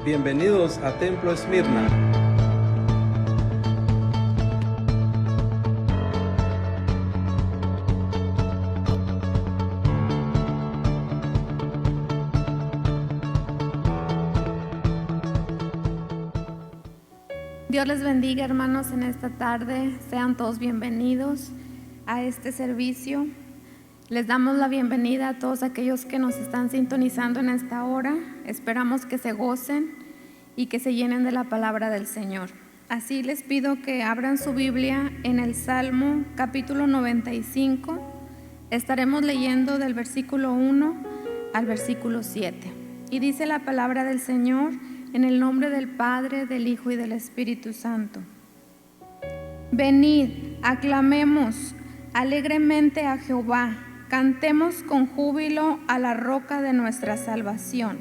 Bienvenidos a Templo Esmirna. Dios les bendiga, hermanos, en esta tarde. Sean todos bienvenidos a este servicio. Les damos la bienvenida a todos aquellos que nos están sintonizando en esta hora. Esperamos que se gocen y que se llenen de la palabra del Señor. Así les pido que abran su Biblia en el Salmo capítulo 95. Estaremos leyendo del versículo 1 al versículo 7. Y dice la palabra del Señor en el nombre del Padre, del Hijo y del Espíritu Santo. Venid, aclamemos alegremente a Jehová. Cantemos con júbilo a la roca de nuestra salvación.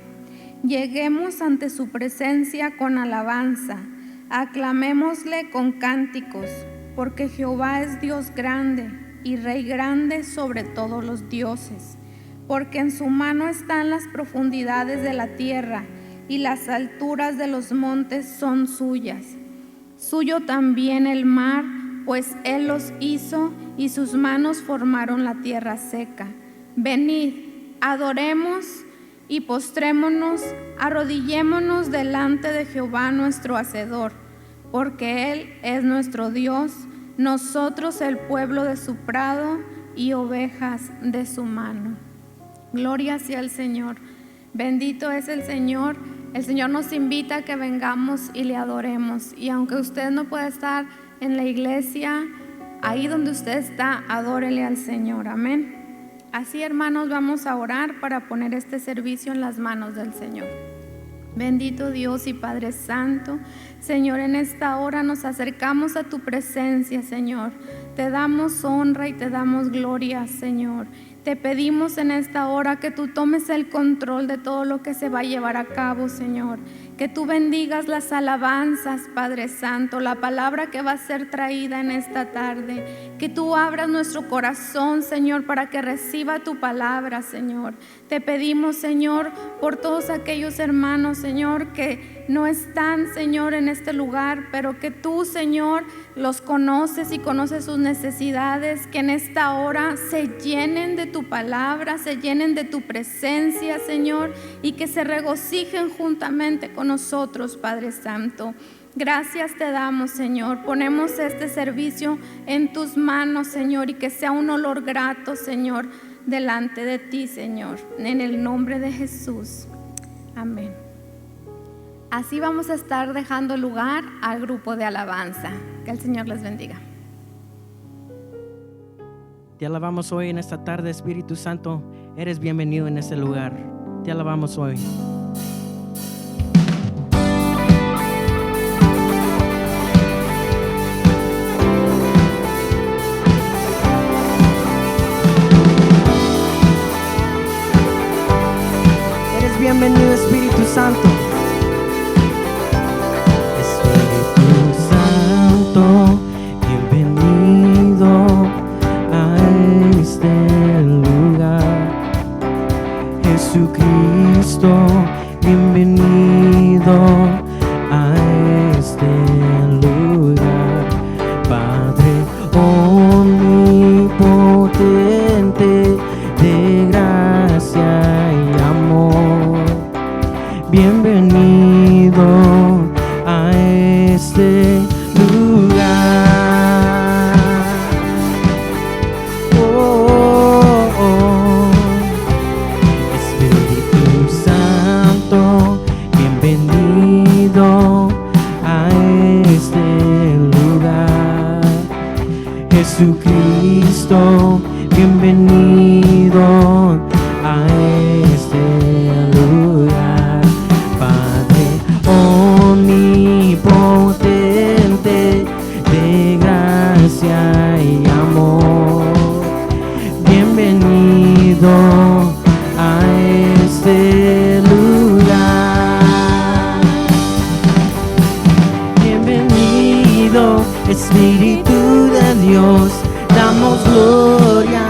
Lleguemos ante su presencia con alabanza. Aclamémosle con cánticos, porque Jehová es Dios grande y Rey grande sobre todos los dioses. Porque en su mano están las profundidades de la tierra y las alturas de los montes son suyas. Suyo también el mar, pues Él los hizo y sus manos formaron la tierra seca. Venid, adoremos y postrémonos, arrodillémonos delante de Jehová nuestro Hacedor, porque Él es nuestro Dios, nosotros el pueblo de su prado y ovejas de su mano. Gloria sea el Señor. Bendito es el Señor. El Señor nos invita a que vengamos y le adoremos. Y aunque usted no pueda estar en la iglesia, ahí donde usted está, adórele al Señor. Amén. Así, hermanos, vamos a orar para poner este servicio en las manos del Señor. Bendito Dios y Padre Santo, Señor, en esta hora nos acercamos a tu presencia, Señor. Te damos honra y te damos gloria, Señor. Te pedimos en esta hora que tú tomes el control de todo lo que se va a llevar a cabo, Señor. Que tú bendigas las alabanzas, Padre Santo, la palabra que va a ser traída en esta tarde. Que tú abras nuestro corazón, Señor, para que reciba tu palabra, Señor. Te pedimos, Señor, por todos aquellos hermanos, Señor, que no están, Señor, en este lugar, pero que tú, Señor, los conoces y conoces sus necesidades, que en esta hora se llenen de tu palabra, se llenen de tu presencia, Señor, y que se regocijen juntamente con nosotros, Padre Santo. Gracias te damos, Señor. Ponemos este servicio en tus manos, Señor, y que sea un olor grato, Señor, delante de ti, Señor, en el nombre de Jesús. Amén. Así vamos a estar dejando lugar al grupo de alabanza. Que el Señor les bendiga. Te alabamos hoy en esta tarde, Espíritu Santo. Eres bienvenido en este lugar. Te alabamos hoy. Eres bienvenido, Espíritu Santo. Espíritu Santo, bienvenido a este lugar. Jesucristo, bienvenido a este lugar. Padre omnipotente, de gracia y amor, bienvenido a este lugar. Oh, oh. Espíritu Santo, bienvenido a este lugar. Jesucristo, bienvenido a este lugar. Padre omnipotente, de gracia y amor, bienvenido a este lugar. Bienvenido, Espíritu de Dios, damos gloria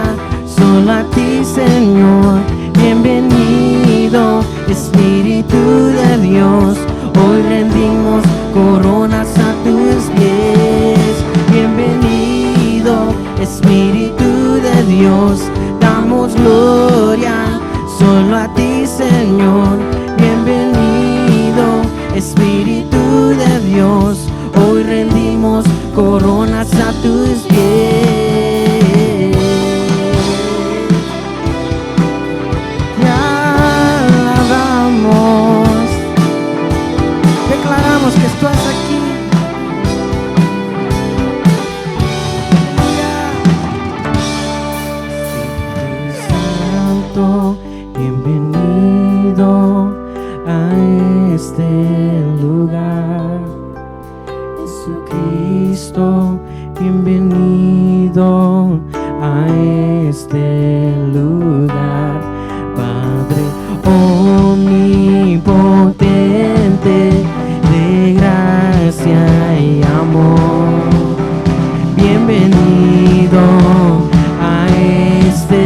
solo a ti, Señor. Bienvenido, Espíritu de Dios, Hoy rendimos coronas a tus pies. Bienvenido, Espíritu de Dios. Damos gloria solo a ti, Señor. Bienvenido, Espíritu de Dios. Hoy rendimos coronas a tus pies. Te alabamos, declaramos que estás aquí. Santo, bienvenido a este lugar. Jesucristo, bienvenido a este lugar. Padre omnipotente, de gracia y amor, bienvenido a este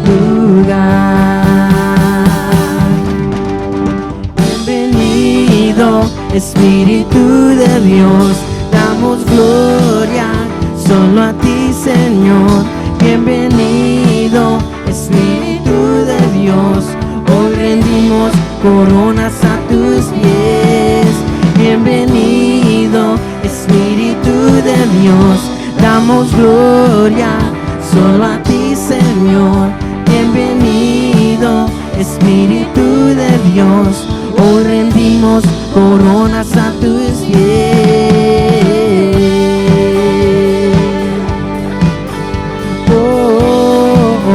lugar. Bienvenido, Espíritu de Dios. Damos gloria solo a ti, Señor. Bienvenido, Espíritu de Dios. Hoy rendimos coronas a tus pies. Bienvenido, Espíritu de Dios. Damos gloria solo a ti, Señor. Bienvenido, Espíritu de Dios. Hoy rendimos coronas a tus pies. Oh, oh, oh.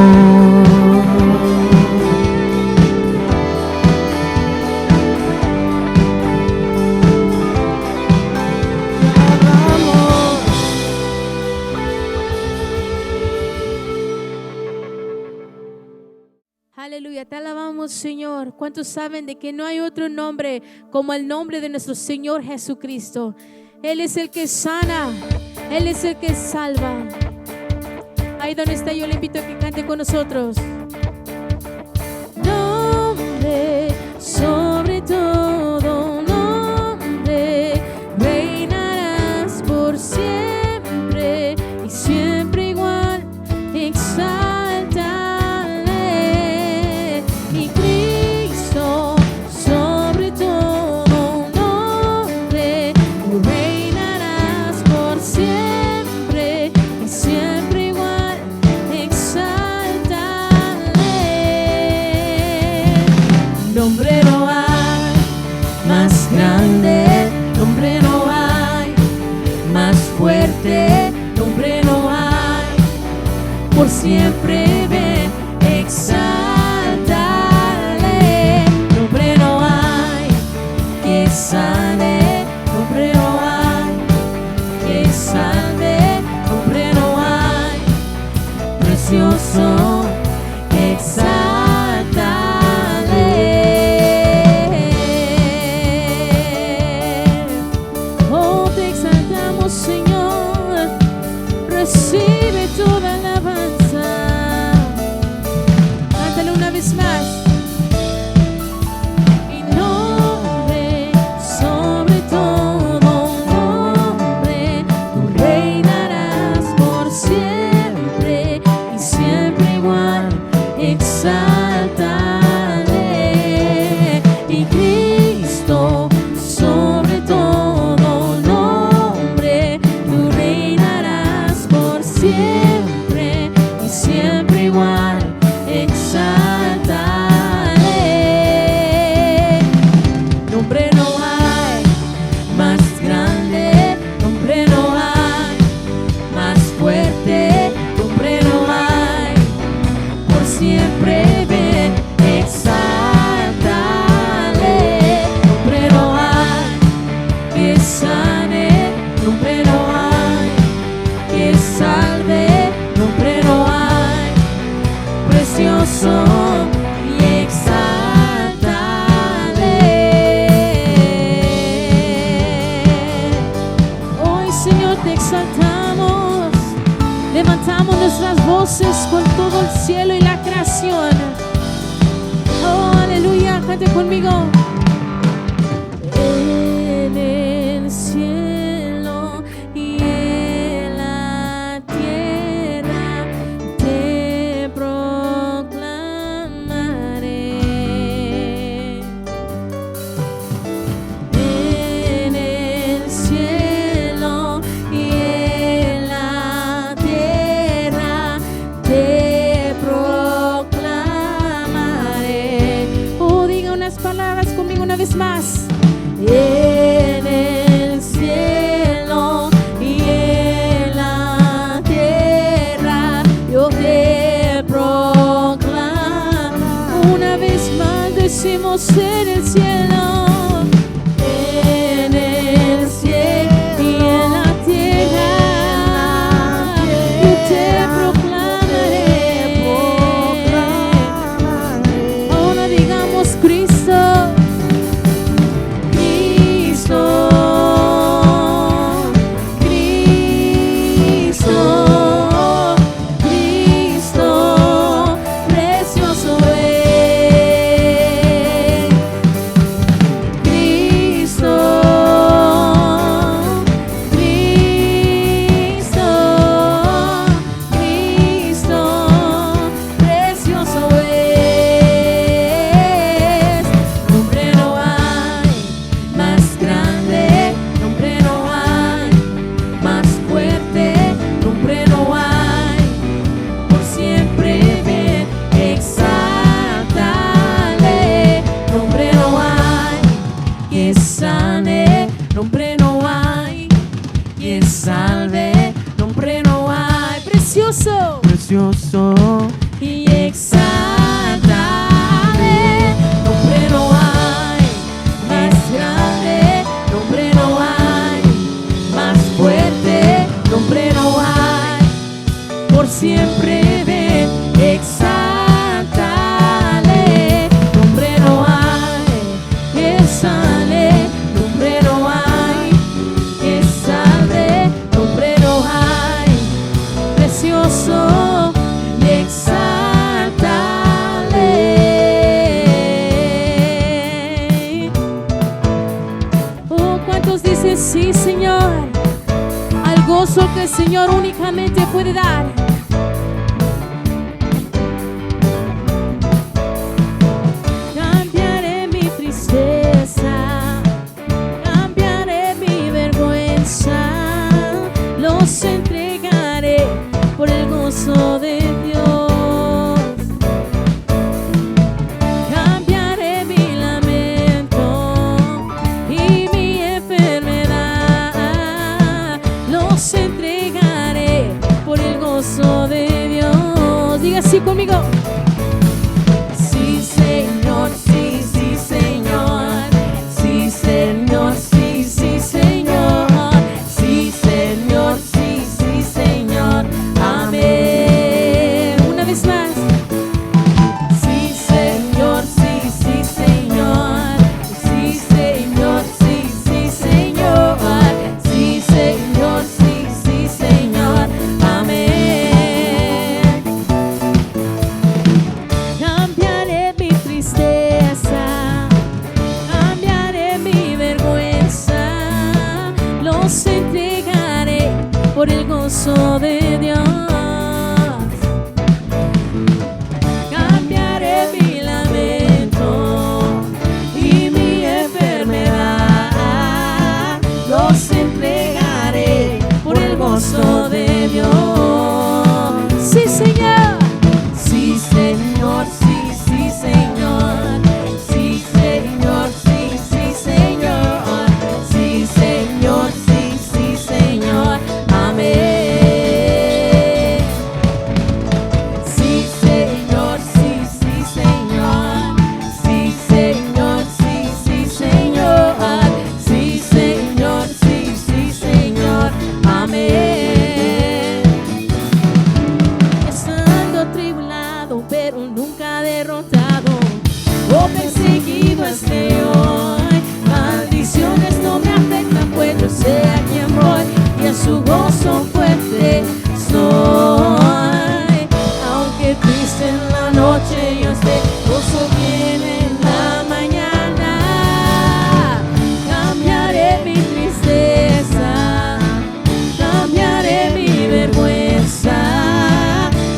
Aleluya, te alabamos, Señor. ¿Cuántos saben de que no hay otro nombre como el nombre de nuestro Señor Jesucristo? Él es el que sana, Él es el que salva. Ahí donde está, yo le invito a que cante con nosotros. Nombre sobre todo nombre, reinarás por siempre y siempre igual. Exáltale, mi Cristo, sobre todo nombre, tú reinarás por siempre y siempre igual. Exáltale. Nombre no hay más grande, nombre no hay más fuerte, nombre no hay por siempre. Ven, exáltale. Nombre no hay que sane, nombre no hay que salve, nombre no hay precioso. Oh, te exaltamos, Señor. Recibe toda alabanza. Cántalo una vez más. Y nombre sobre todo nombre, tú reinarás por siempre y siempre igual. Exáltale. Y Cristo sobre todo nombre, tú reinarás por siempre y siempre igual. Exáltale. Nombre no hay más grande, nombre no hay más fuerte, nombre no hay por siempre. Ven, exáltale. Nombre no hay que sane, nombre no hay que salve, nombre no hay precioso. Y exáltale. Hoy, Señor, te exaltamos. Levantamos nuestras voces con todo el cielo y la creación. Oh, aleluya, cante conmigo. más. En el cielo y en la tierra yo te proclamo. Una vez más decimos en el cielo. En el cielo y en la tierra yo te proclamaré. Ahora digamos Cristo. Nombre no hay quien salve, nombre no hay precioso, Precioso. y exaltable. Nombre no hay más grande, nombre no hay más fuerte, nombre no hay por siempre ven, exaltable. Nombre no hay que sale, nombre no hay que salve, nombre no hay precioso y exaltable. Oh, ¿cuántos dicen sí, Señor? Al gozo que el Señor únicamente puede dar. Cambiaré mi tristeza, cambiaré mi vergüenza, los entregaré por el gozo de Dios. Cambiaré mi lamento y mi enfermedad, los entregaré por el gozo de Dios. Diga así conmigo. Sí, Señor, sí, sí, Señor. Sí, Señor, sí, sí, Señor. Sí, Señor, sí, sí, Señor. Amén. Una vez más. Sí, Señor, sí, sí, Señor. Sí, Señor, sí, sí, Señor. Sí, Señor, sí, sí, Señor. Amén. Cambiaré mi tristeza, cambiaré mi vergüenza, los entregaré por el gozo de Dios. Cambiaré mi lamento y mi enfermedad, los entregaré por el gozo de Dios. Sí, Señor. Sí, Señor, sí, sí, Señor. Sí, Señor, sí, sí, Señor. Sí, Señor, sí, sí, Señor. Amén. Sí, Señor, sí, sí, Señor. Sí, Señor, sí, sí, Señor. Sí, Señor, sí, sí, Señor. Amén. Estando tribulado, pero nunca derrotado, o perseguido estoy hoy. Maldiciones no me afectan, pues yo sé a quién voy y a su gozo fuerte soy. Aunque triste en la noche yo esté, gozo viene en la mañana. Cambiaré mi tristeza, cambiaré mi vergüenza,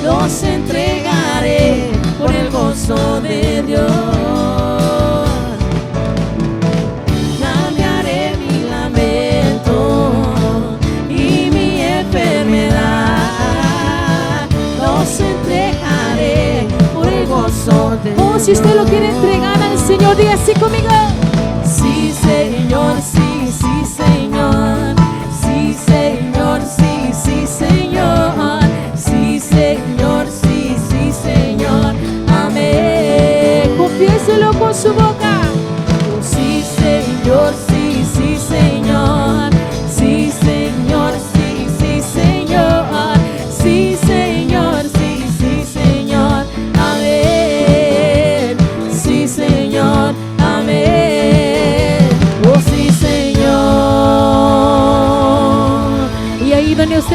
los entregaré por el gozo de Dios. Cambiaré mi lamento y mi enfermedad, los entregaré por el gozo de Dios. Oh, si usted lo quiere entregar al Señor, diga así conmigo.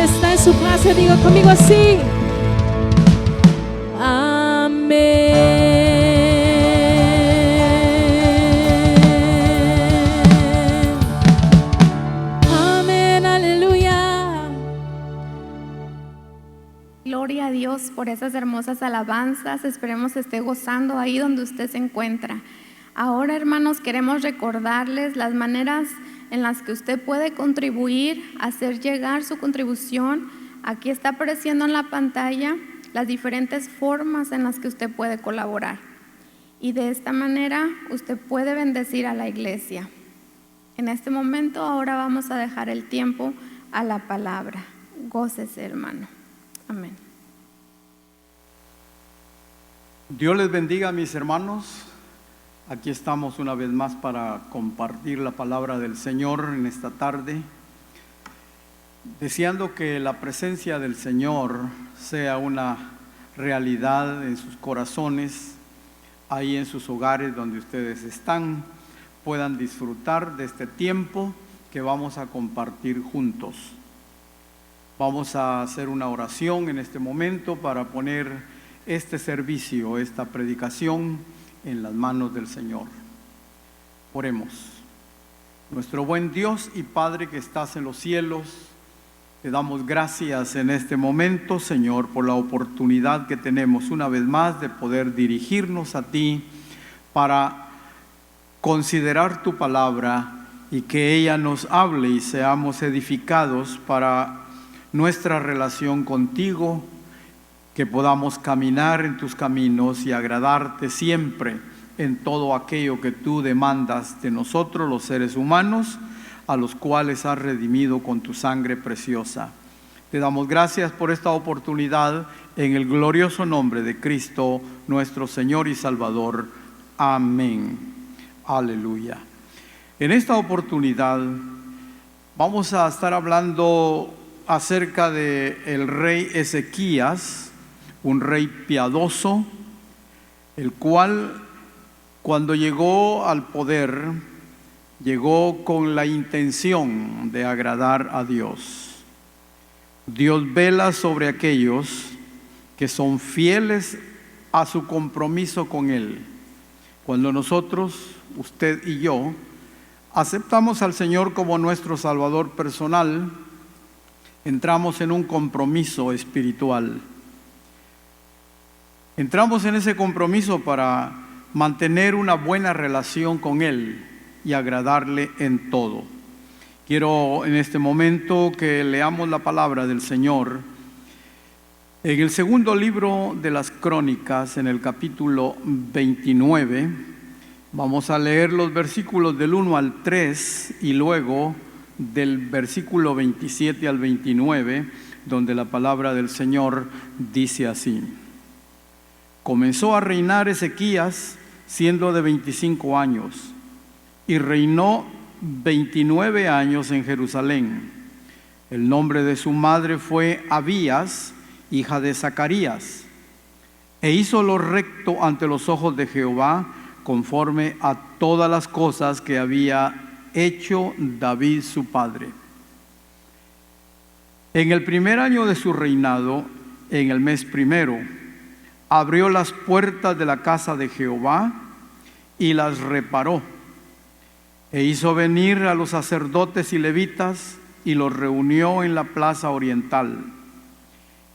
está en su casa, diga conmigo así. Amén. Amén, aleluya. Gloria a Dios por esas hermosas alabanzas. Esperemos esté gozando ahí donde usted se encuentra. Ahora, hermanos, queremos recordarles las maneras en las que usted puede contribuir, hacer llegar su contribución. Aquí está apareciendo en la pantalla las diferentes formas en las que usted puede colaborar. Y de esta manera usted puede bendecir a la iglesia. En este momento ahora vamos a dejar el tiempo a la palabra. Gócese, hermano. Amén. Dios les bendiga, mis hermanos. Aquí estamos una vez más para compartir la palabra del Señor en esta tarde, deseando que la presencia del Señor sea una realidad en sus corazones, ahí en sus hogares donde ustedes están, puedan disfrutar de este tiempo que vamos a compartir juntos. Vamos a hacer una oración en este momento para poner este servicio, esta predicación en las manos del Señor. Oremos. Nuestro buen Dios y Padre que estás en los cielos, te damos gracias en este momento, Señor, por la oportunidad que tenemos una vez más de poder dirigirnos a ti para considerar tu palabra y que ella nos hable y seamos edificados para nuestra relación contigo, que podamos caminar en tus caminos y agradarte siempre en todo aquello que tú demandas de nosotros, los seres humanos, a los cuales has redimido con tu sangre preciosa. Te damos gracias por esta oportunidad en el glorioso nombre de Cristo, nuestro Señor y Salvador. Amén. Aleluya. En esta oportunidad vamos a estar hablando acerca de el rey Ezequías, un rey piadoso, el cual cuando llegó al poder, llegó con la intención de agradar a Dios. Dios vela sobre aquellos que son fieles a su compromiso con Él. Cuando nosotros, usted y yo, aceptamos al Señor como nuestro Salvador personal, entramos en un compromiso espiritual. Entramos en ese compromiso para mantener una buena relación con Él y agradarle en todo. Quiero en este momento que leamos la palabra del Señor en el segundo libro de las Crónicas, en el capítulo 29. Vamos a leer los versículos del 1 al 3 y luego del versículo 27 al 29, donde la palabra del Señor dice así: Comenzó a reinar Ezequías siendo de 25 años y reinó 29 años en Jerusalén. El nombre de su madre fue Abías, hija de Zacarías, e hizo lo recto ante los ojos de Jehová, conforme a todas las cosas que había hecho David su padre. En el primer año de su reinado, en el mes primero, abrió las puertas de la casa de Jehová y las reparó, e hizo venir a los sacerdotes y levitas y los reunió en la plaza oriental.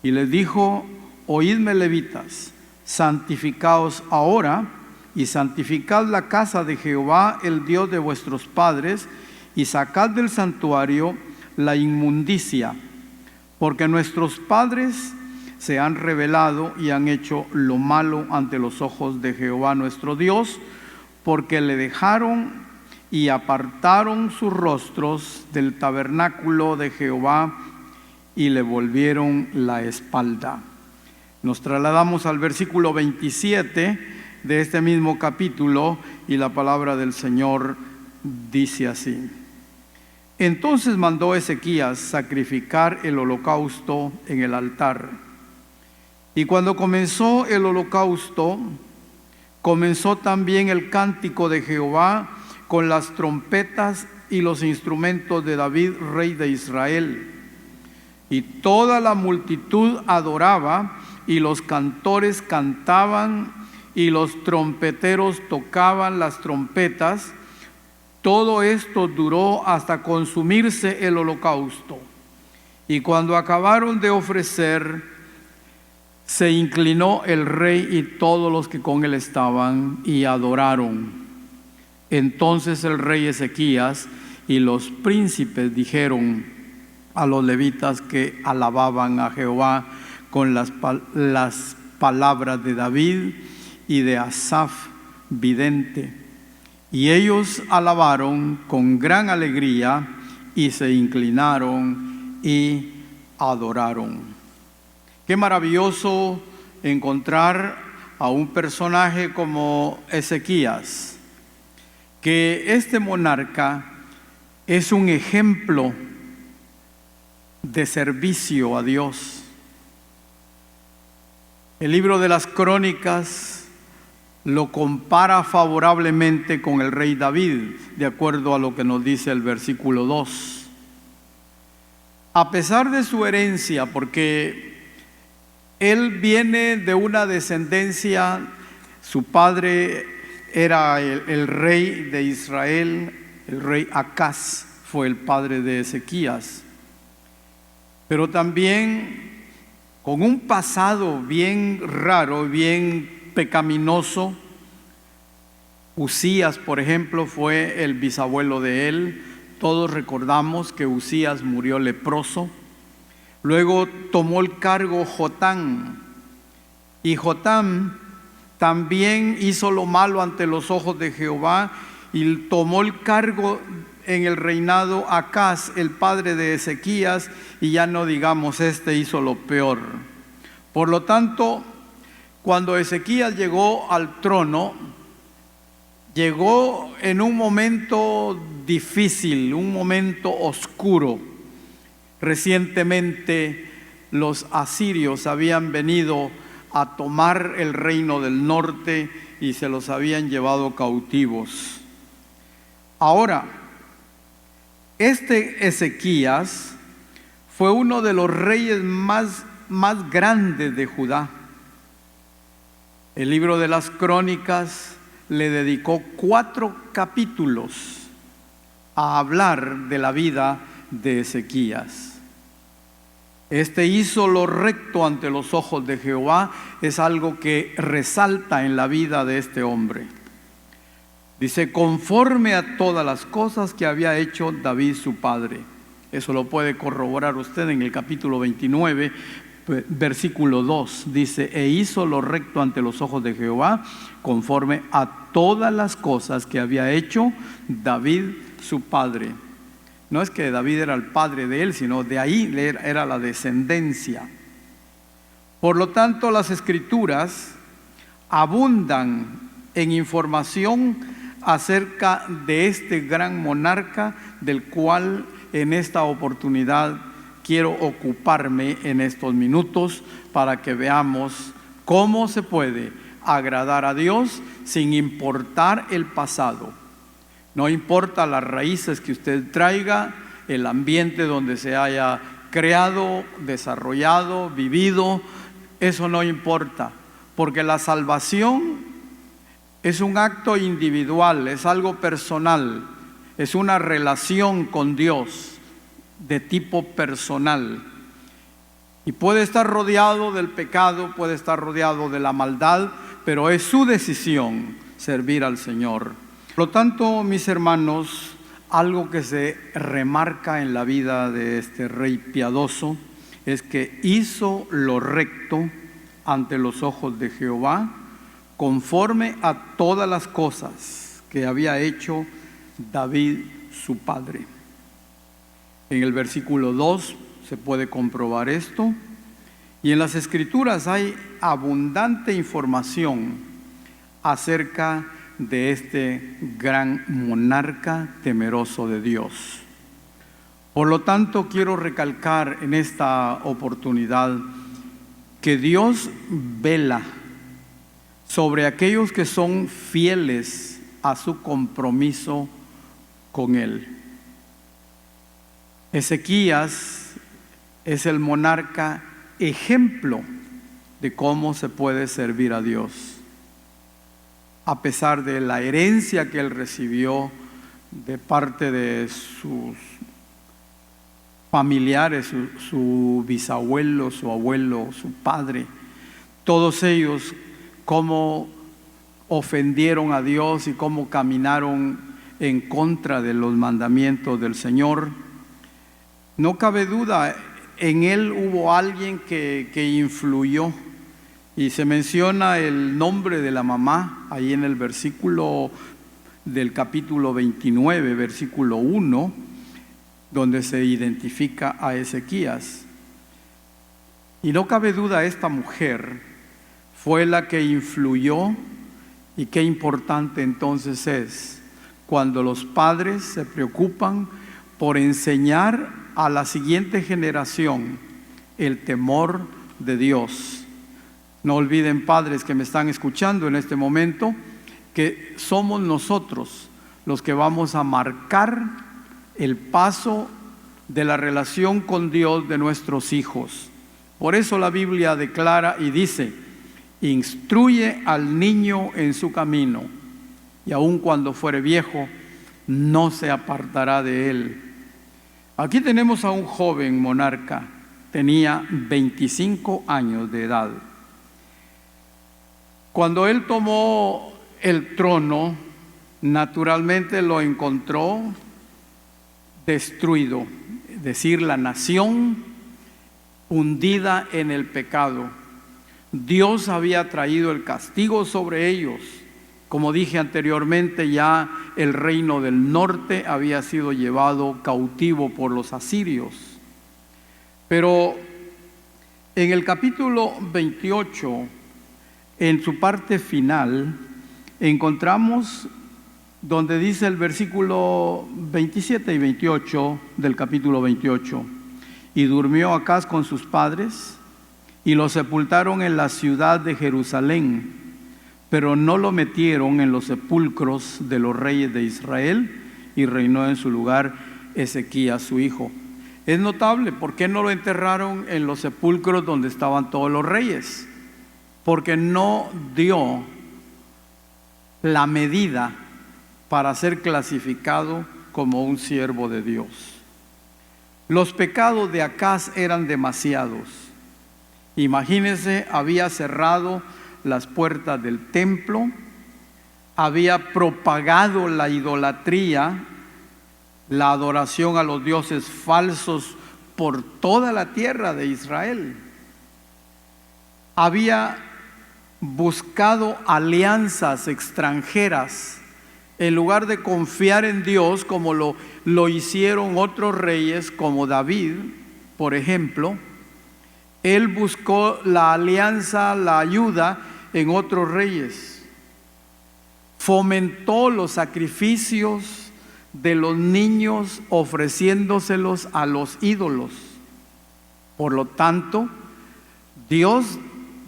Y les dijo: Oídme, levitas, santificaos ahora y santificad la casa de Jehová, el Dios de vuestros padres, y sacad del santuario la inmundicia, porque nuestros padres se han rebelado y han hecho lo malo ante los ojos de Jehová nuestro Dios, porque le dejaron y apartaron sus rostros del tabernáculo de Jehová y le volvieron la espalda. Nos trasladamos al versículo 27 de este mismo capítulo y la palabra del Señor dice así: Entonces mandó Ezequías sacrificar el holocausto en el altar. Y cuando comenzó el holocausto, comenzó también el cántico de Jehová con las trompetas y los instrumentos de David, rey de Israel. Y toda la multitud adoraba, y los cantores cantaban, y los trompeteros tocaban las trompetas. Todo esto duró hasta consumirse el holocausto. Y cuando acabaron de ofrecer, se inclinó el rey y todos los que con él estaban, y adoraron. Entonces el rey Ezequías y los príncipes dijeron a los levitas que alababan a Jehová con las palabras de David y de Asaf vidente. Y ellos alabaron con gran alegría y se inclinaron y adoraron. Qué maravilloso encontrar a un personaje como Ezequías, que este monarca es un ejemplo de servicio a Dios. El libro de las Crónicas lo compara favorablemente con el rey David, de acuerdo a lo que nos dice el versículo 2. A pesar de su herencia, porque él viene de una descendencia, su padre era el rey de Israel, el rey Acaz fue el padre de Ezequías, pero también con un pasado bien raro, bien pecaminoso. Usías, por ejemplo, fue el bisabuelo de él. Todos recordamos que Usías murió leproso. Luego tomó el cargo Jotam, y Jotam también hizo lo malo ante los ojos de Jehová, y tomó el cargo en el reinado Acaz, el padre de Ezequías, y ya no digamos, este hizo lo peor. Por lo tanto, cuando Ezequías llegó al trono, llegó en un momento difícil, un momento oscuro. Recientemente los asirios habían venido a tomar el reino del norte y se los habían llevado cautivos. Ahora, este Ezequías fue uno de los reyes más grandes de Judá. El libro de las Crónicas le dedicó 4 capítulos a hablar de la vida de Ezequías. Este hizo lo recto ante los ojos de Jehová, es algo que resalta en la vida de este hombre. Dice, conforme a todas las cosas que había hecho David su padre. Eso lo puede corroborar usted en el capítulo 29, versículo 2. Dice, e hizo lo recto ante los ojos de Jehová, conforme a todas las cosas que había hecho David su padre. No es que David era el padre de él, sino de ahí era la descendencia. Por lo tanto, las Escrituras abundan en información acerca de este gran monarca, del cual en esta oportunidad quiero ocuparme en estos minutos, para que veamos cómo se puede agradar a Dios sin importar el pasado. No importa las raíces que usted traiga, el ambiente donde se haya creado, desarrollado, vivido, eso no importa, porque la salvación es un acto individual, es algo personal, es una relación con Dios de tipo personal. Y puede estar rodeado del pecado, puede estar rodeado de la maldad, pero es su decisión servir al Señor. Por lo tanto, mis hermanos, algo que se remarca en la vida de este rey piadoso es que hizo lo recto ante los ojos de Jehová, conforme a todas las cosas que había hecho David su padre. En el versículo 2 se puede comprobar esto, y en las Escrituras hay abundante información acerca de este gran monarca temeroso de Dios. Por lo tanto, quiero recalcar en esta oportunidad que Dios vela sobre aquellos que son fieles a su compromiso con Él. Ezequías es el monarca ejemplo de cómo se puede servir a Dios. A pesar de la herencia que él recibió de parte de sus familiares, su bisabuelo, su abuelo, su padre, todos ellos cómo ofendieron a Dios y cómo caminaron en contra de los mandamientos del Señor. No cabe duda, en él hubo alguien que influyó, y se menciona el nombre de la mamá ahí en el versículo del capítulo 29, versículo 1, donde se identifica a Ezequías. Y no cabe duda, esta mujer fue la que influyó. Y qué importante entonces es cuando los padres se preocupan por enseñar a la siguiente generación el temor de Dios. No olviden, padres que me están escuchando en este momento, que somos nosotros los que vamos a marcar el paso de la relación con Dios de nuestros hijos. Por eso la Biblia declara y dice: instruye al niño en su camino, y aun cuando fuere viejo, no se apartará de él. Aquí tenemos a un joven monarca, tenía 25 años de edad. Cuando él tomó el trono, naturalmente lo encontró destruido, es decir, la nación hundida en el pecado. Dios había traído el castigo sobre ellos. Como dije anteriormente, ya el reino del norte había sido llevado cautivo por los asirios. Pero en el capítulo 28, en su parte final, encontramos donde dice el versículo 27 y 28 del capítulo 28: y durmió Acaz con sus padres, y lo sepultaron en la ciudad de Jerusalén, pero no lo metieron en los sepulcros de los reyes de Israel, y reinó en su lugar Ezequías su hijo. Es notable, ¿por qué no lo enterraron en los sepulcros donde estaban todos los reyes? Porque no dio la medida para ser clasificado como un siervo de Dios. Los pecados de Acaz eran demasiados. Imagínense, había cerrado las puertas del templo, había propagado la idolatría, la adoración a los dioses falsos por toda la tierra de Israel. Había buscado alianzas extranjeras en lugar de confiar en Dios, como lo hicieron otros reyes como David, por ejemplo. Él buscó la alianza, la ayuda en otros reyes. Fomentó los sacrificios de los niños ofreciéndoselos a los ídolos. Por lo tanto, Dios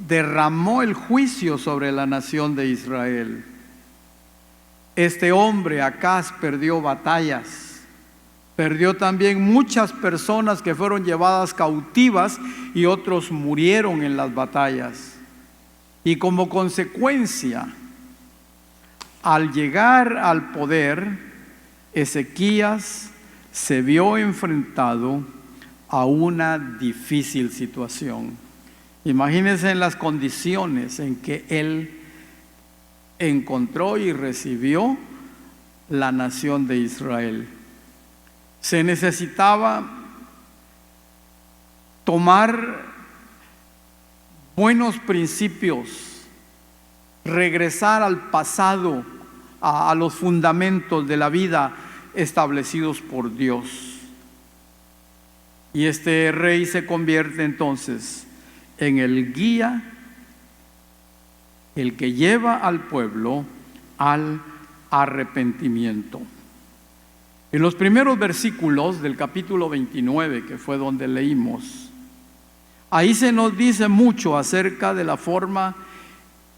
derramó el juicio sobre la nación de Israel. Este hombre, Acaz, perdió batallas. Perdió también muchas personas que fueron llevadas cautivas, y otros murieron en las batallas. Y como consecuencia, al llegar al poder, Ezequías se vio enfrentado a una difícil situación. Imagínense en las condiciones en que él encontró y recibió la nación de Israel. Se necesitaba tomar buenos principios, regresar al pasado, a los fundamentos de la vida establecidos por Dios. Y este rey se convierte entonces en el guía, el que lleva al pueblo al arrepentimiento. En los primeros versículos del capítulo 29, que fue donde leímos, ahí se nos dice mucho acerca de la forma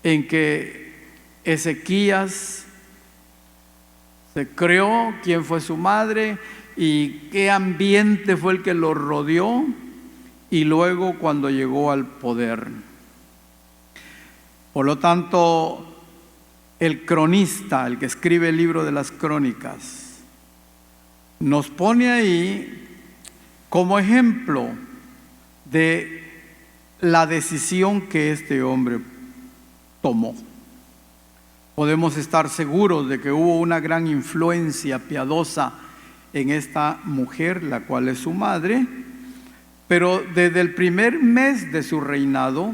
en que Ezequías se creó, quién fue su madre y qué ambiente fue el que lo rodeó, y luego cuando llegó al poder. Por lo tanto, el cronista, el que escribe el libro de las crónicas, nos pone ahí como ejemplo de la decisión que este hombre tomó. Podemos estar seguros de que hubo una gran influencia piadosa en esta mujer, la cual es su madre, pero desde el primer mes de su reinado,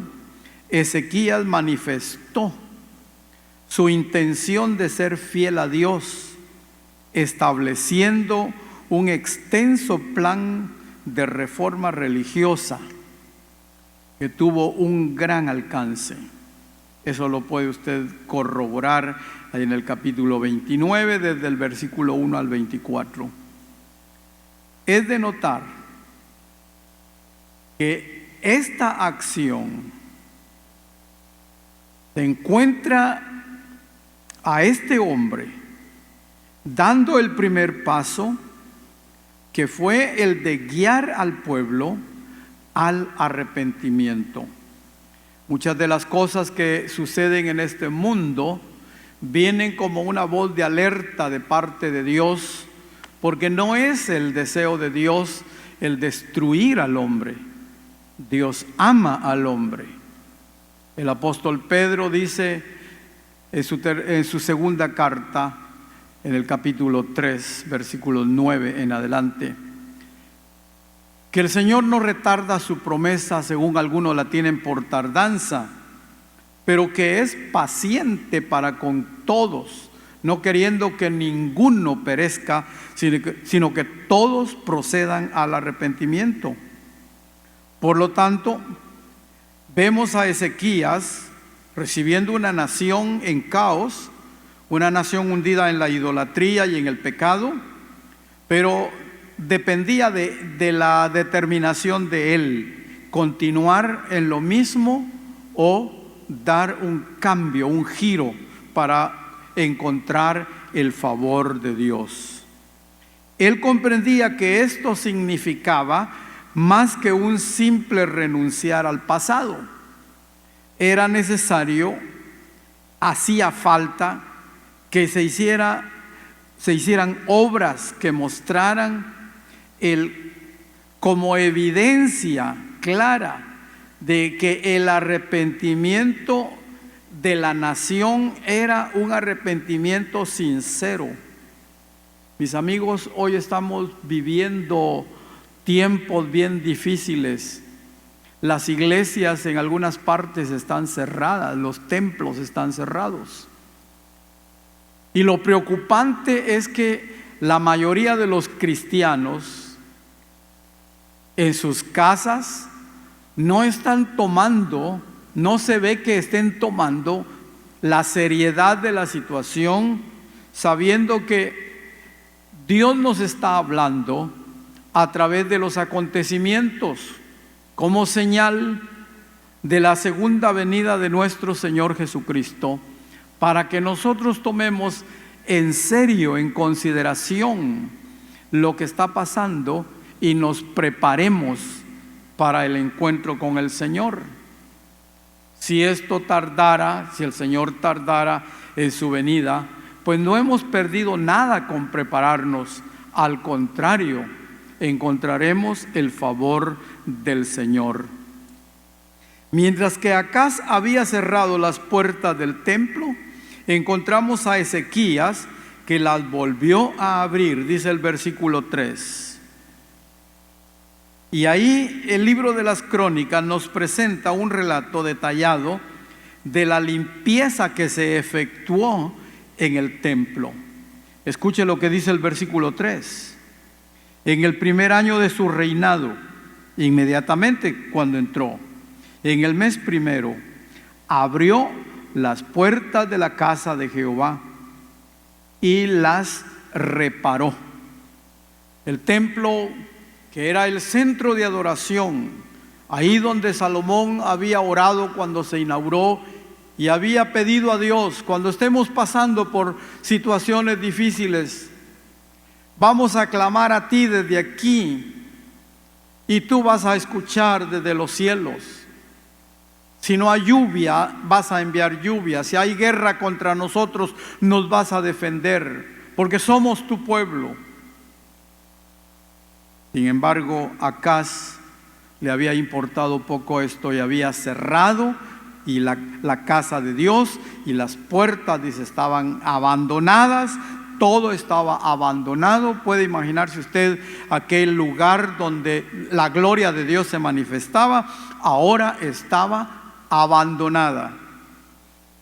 Ezequías manifestó su intención de ser fiel a Dios, estableciendo un extenso plan de reforma religiosa que tuvo un gran alcance. Eso lo puede usted corroborar en el capítulo 29, desde el versículo 1 al 24. Es de notar que esta acción se encuentra a este hombre dando el primer paso, que fue el de guiar al pueblo al arrepentimiento. Muchas de las cosas que suceden en este mundo vienen como una voz de alerta de parte de Dios, porque no es el deseo de Dios el destruir al hombre. Dios ama al hombre. El apóstol Pedro dice en su segunda carta, en el capítulo 3, versículos 9 en adelante, que el Señor no retarda su promesa, según algunos la tienen por tardanza, pero que es paciente para con todos, no queriendo que ninguno perezca, sino que todos procedan al arrepentimiento. Por lo tanto, vemos a Ezequías recibiendo una nación en caos, una nación hundida en la idolatría y en el pecado, pero dependía de la determinación de él, continuar en lo mismo o dar un cambio, un giro para encontrar el favor de Dios. Él comprendía que esto significaba más que un simple renunciar al pasado. Era necesario, hacía falta que se hicieran obras que mostraran como evidencia clara de que el arrepentimiento de la nación era un arrepentimiento sincero. Mis amigos, hoy estamos viviendo tiempos bien difíciles. Las iglesias en algunas partes están cerradas, los templos están cerrados. Y lo preocupante es que la mayoría de los cristianos en sus casas no están tomando, no se ve que estén tomando la seriedad de la situación, sabiendo que Dios nos está hablando a través de los acontecimientos como señal de la segunda venida de nuestro Señor Jesucristo, para que nosotros tomemos en serio, en consideración lo que está pasando y nos preparemos para el encuentro con el Señor. Si esto tardara, si el Señor tardara en su venida, pues no hemos perdido nada con prepararnos. Al contrario, encontraremos el favor del Señor. Mientras que Acaz había cerrado las puertas del templo, encontramos a Ezequías que las volvió a abrir, dice el versículo 3. Y ahí el libro de las Crónicas nos presenta un relato detallado de la limpieza que se efectuó en el templo. Escuche lo que dice el versículo 3. En el primer año de su reinado, inmediatamente cuando entró, en el mes primero, abrió las puertas de la casa de Jehová y las reparó. El templo, que era el centro de adoración, ahí donde Salomón había orado cuando se inauguró y había pedido a Dios: cuando estemos pasando por situaciones difíciles, vamos a clamar a ti desde aquí y tú vas a escuchar desde los cielos. Si no hay lluvia, vas a enviar lluvia. Si hay guerra contra nosotros, nos vas a defender, porque somos tu pueblo. Sin embargo, a Acaz le había importado poco esto y había cerrado y la casa de Dios, y las puertas, dice, estaban abandonadas. Todo estaba abandonado. Puede imaginarse usted aquel lugar donde la gloria de Dios se manifestaba, ahora estaba abandonada.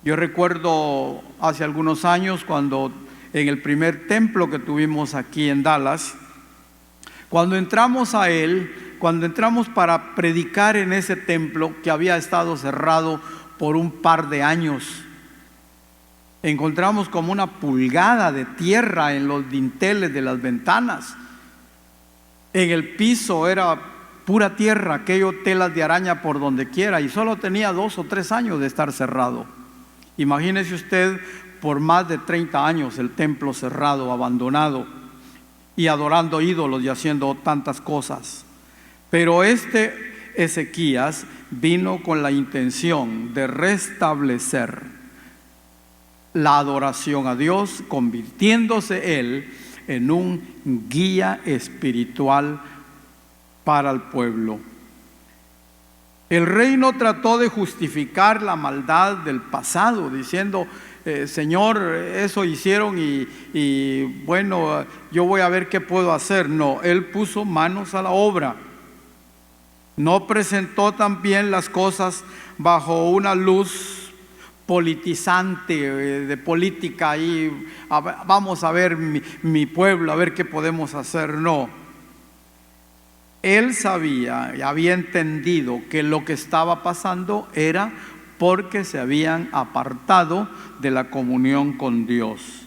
Yo recuerdo hace algunos años, cuando en el primer templo que tuvimos aquí en Dallas, cuando entramos a él, cuando entramos para predicar en ese templo que había estado cerrado por un par de años, encontramos como una pulgada de tierra en los dinteles de las ventanas. En el piso era pura tierra, aquello telas de araña por donde quiera, y solo tenía 2 o 3 años de estar cerrado. Imagínese usted, por más de 30 años el templo cerrado, abandonado, y adorando ídolos y haciendo tantas cosas. Pero Ezequías vino con la intención de restablecer la adoración a Dios, convirtiéndose él en un guía espiritual para el pueblo. El rey no trató de justificar la maldad del pasado, diciendo, Señor, eso hicieron y bueno, yo voy a ver qué puedo hacer. No, él puso manos a la obra. No presentó también las cosas bajo una luz politizante, de política, y vamos a ver mi pueblo, a ver qué podemos hacer. No. Él sabía y había entendido que lo que estaba pasando era porque se habían apartado de la comunión con Dios.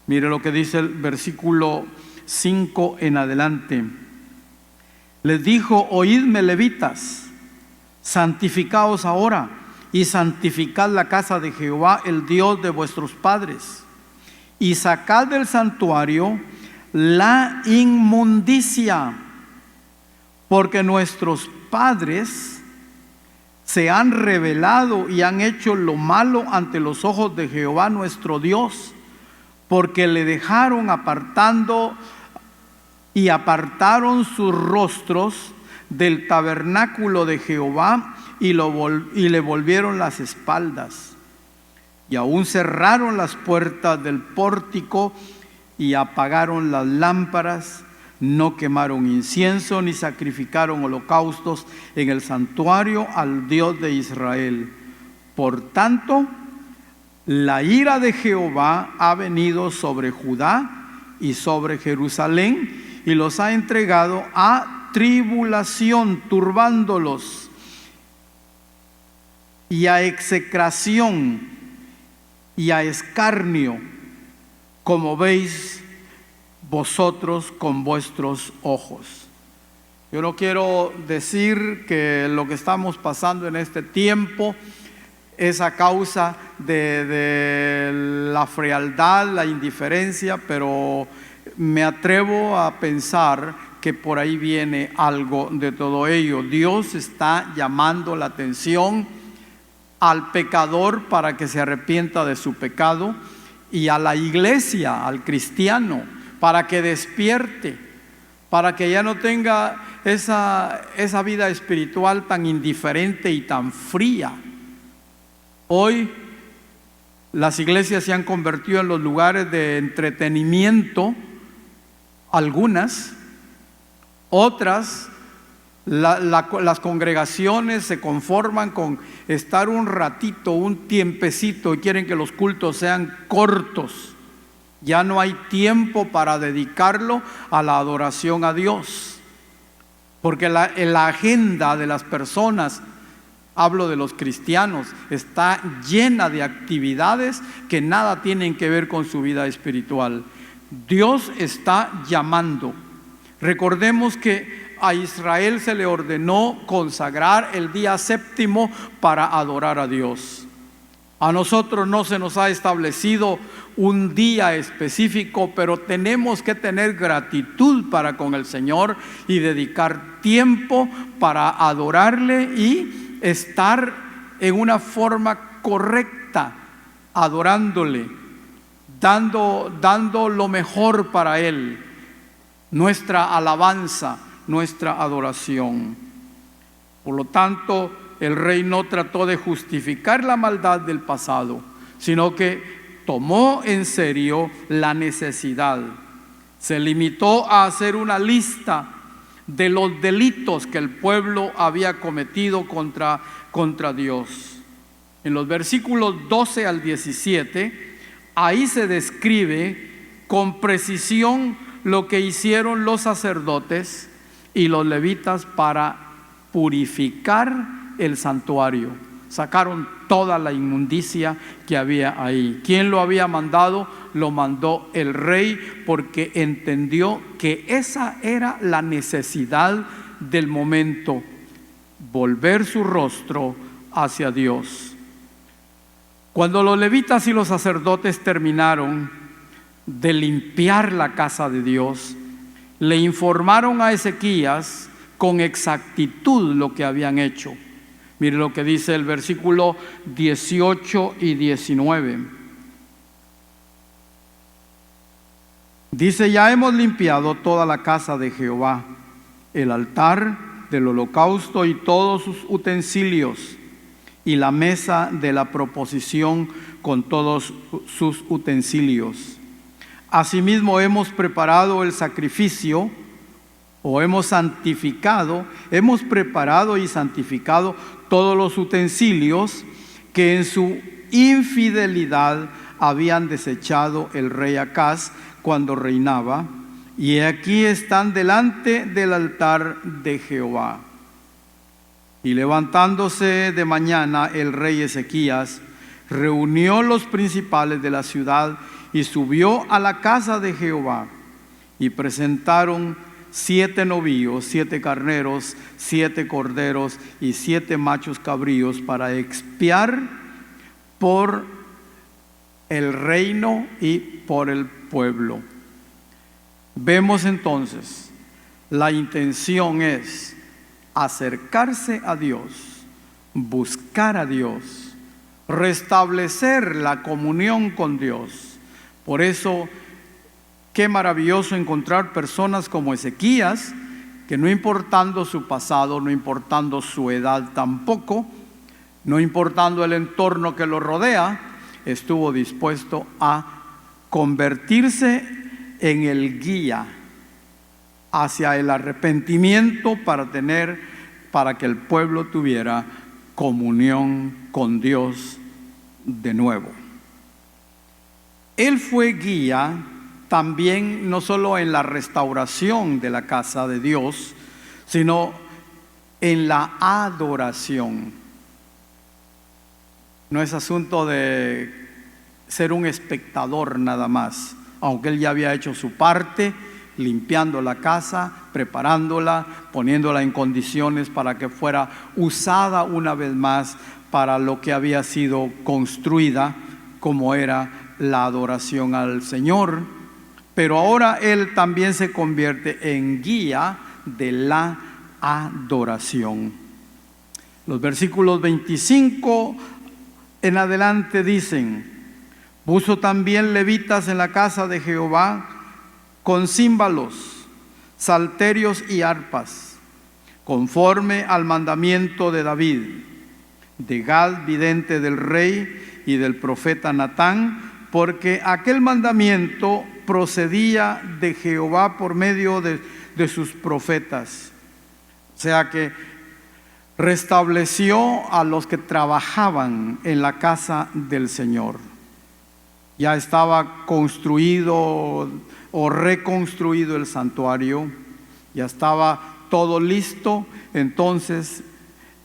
Mire lo que dice el versículo 5 en adelante. Les dijo: oídme, levitas, santificaos ahora y santificad la casa de Jehová, el Dios de vuestros padres, y sacad del santuario la inmundicia, porque nuestros padres se han rebelado y han hecho lo malo ante los ojos de Jehová nuestro Dios, porque le dejaron apartaron sus rostros del tabernáculo de Jehová y le volvieron las espaldas, y aún cerraron las puertas del pórtico y apagaron las lámparas. No quemaron incienso ni sacrificaron holocaustos en el santuario al Dios de Israel. Por tanto, la ira de Jehová ha venido sobre Judá y sobre Jerusalén, y los ha entregado a tribulación, turbándolos, y a execración y a escarnio, como veis vosotros con vuestros ojos. Yo no quiero decir que lo que estamos pasando en este tiempo es a causa de la frialdad, la indiferencia, pero me atrevo a pensar que por ahí viene algo de todo ello. Dios está llamando la atención al pecador para que se arrepienta de su pecado, y a la iglesia, al cristiano, para que despierte, para que ya no tenga esa vida espiritual tan indiferente y tan fría. Hoy las iglesias se han convertido en los lugares de entretenimiento, algunas, otras, las congregaciones se conforman con estar un ratito, un tiempecito, y quieren que los cultos sean cortos. Ya no hay tiempo para dedicarlo a la adoración a Dios, porque la agenda de las personas, hablo de los cristianos, está llena de actividades que nada tienen que ver con su vida espiritual. Dios está llamando. Recordemos que a Israel se le ordenó consagrar el día séptimo para adorar a Dios. A nosotros no se nos ha establecido un día específico, pero tenemos que tener gratitud para con el Señor y dedicar tiempo para adorarle y estar en una forma correcta, adorándole, dando lo mejor para Él, nuestra alabanza, nuestra adoración. Por lo tanto, el rey no trató de justificar la maldad del pasado, sino que tomó en serio la necesidad. Se limitó a hacer una lista de los delitos que el pueblo había cometido contra Dios. En los versículos 12 al 17, ahí se describe con precisión lo que hicieron los sacerdotes y los levitas para purificar el santuario. Sacaron toda la inmundicia que había ahí. ¿Quién lo había mandado? Lo mandó el rey, porque entendió que esa era la necesidad del momento, volver su rostro hacia Dios. Cuando los levitas y los sacerdotes terminaron de limpiar la casa de Dios, le informaron a Ezequías con exactitud lo que habían hecho. Mire lo que dice el versículo 18 y 19. Dice: ya hemos limpiado toda la casa de Jehová, el altar del holocausto y todos sus utensilios, y la mesa de la proposición con todos sus utensilios. Asimismo hemos preparado el sacrificio, o hemos preparado y santificado todos los utensilios que en su infidelidad habían desechado el rey Acaz cuando reinaba, y aquí están delante del altar de Jehová. Y levantándose de mañana el rey Ezequías reunió los principales de la ciudad y subió a la casa de Jehová, y presentaron 7 novillos, 7 carneros, 7 corderos y 7 machos cabríos para expiar por el reino y por el pueblo. Vemos entonces, la intención es acercarse a Dios, buscar a Dios, restablecer la comunión con Dios. Por eso, qué maravilloso encontrar personas como Ezequías, que no importando su pasado, no importando su edad tampoco, no importando el entorno que lo rodea, estuvo dispuesto a convertirse en el guía hacia el arrepentimiento para que el pueblo tuviera comunión con Dios de nuevo. Él fue guía también, no solo en la restauración de la casa de Dios, sino en la adoración. No es asunto de ser un espectador nada más, aunque él ya había hecho su parte, limpiando la casa, preparándola, poniéndola en condiciones para que fuera usada una vez más para lo que había sido construida, como era la adoración al Señor. Pero ahora él también se convierte en guía de la adoración. Los versículos 25 en adelante dicen: puso también levitas en la casa de Jehová con címbalos, salterios y arpas, conforme al mandamiento de David, de Gad, vidente del rey, y del profeta Natán, porque aquel mandamiento procedía de Jehová por medio de sus profetas. O sea que restableció a los que trabajaban en la casa del Señor. Ya estaba construido o reconstruido el santuario, ya estaba todo listo. Entonces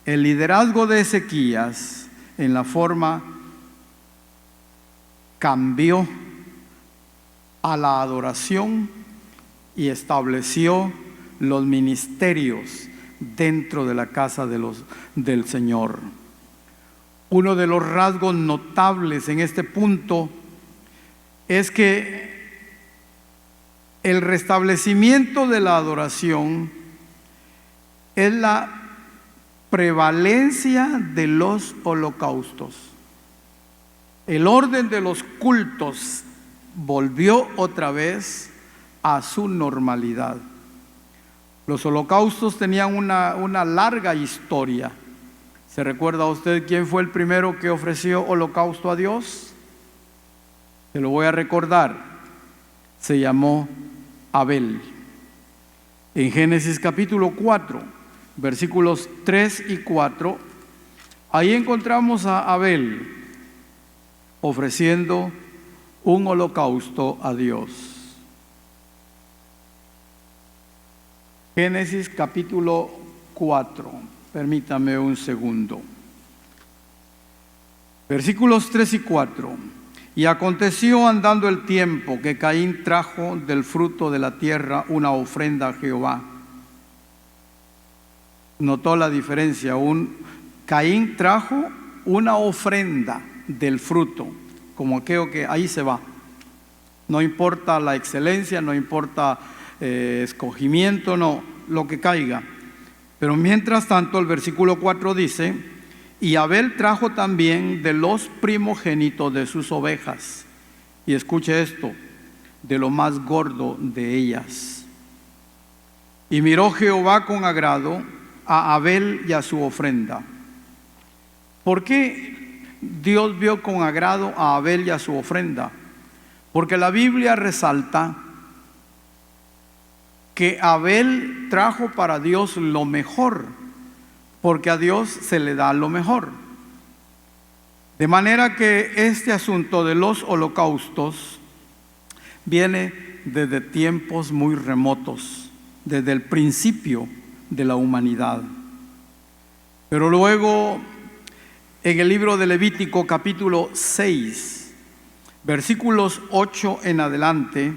el liderazgo de Ezequías en la forma cambió a la adoración y estableció los ministerios dentro de la casa del Señor. Uno de los rasgos notables en este punto es que el restablecimiento de la adoración es la prevalencia de los holocaustos. El orden de los cultos volvió otra vez a su normalidad. Los holocaustos tenían una larga historia. ¿Se recuerda usted quién fue el primero que ofreció holocausto a Dios? Se lo voy a recordar. Se llamó Abel. En Génesis capítulo 4, versículos 3 y 4, ahí encontramos a Abel ofreciendo un holocausto a Dios. Génesis capítulo 4. Permítame un segundo. Versículos 3 y 4. Y aconteció andando el tiempo que Caín trajo del fruto de la tierra una ofrenda a Jehová. ¿Notó la diferencia? Caín trajo una ofrenda del fruto, como aquello que ahí se va. No importa la excelencia, no importa escogimiento, no, lo que caiga. Pero mientras tanto el versículo 4 dice: y Abel trajo también de los primogénitos de sus ovejas, y escuche esto, de lo más gordo de ellas. Y miró Jehová con agrado a Abel y a su ofrenda. ¿Por qué Dios vio con agrado a Abel y a su ofrenda? Porque la Biblia resalta que Abel trajo para Dios lo mejor, porque a Dios se le da lo mejor. De manera que este asunto de los holocaustos viene desde tiempos muy remotos, desde el principio de la humanidad. Pero luego, en el libro de Levítico capítulo 6, versículos 8 en adelante,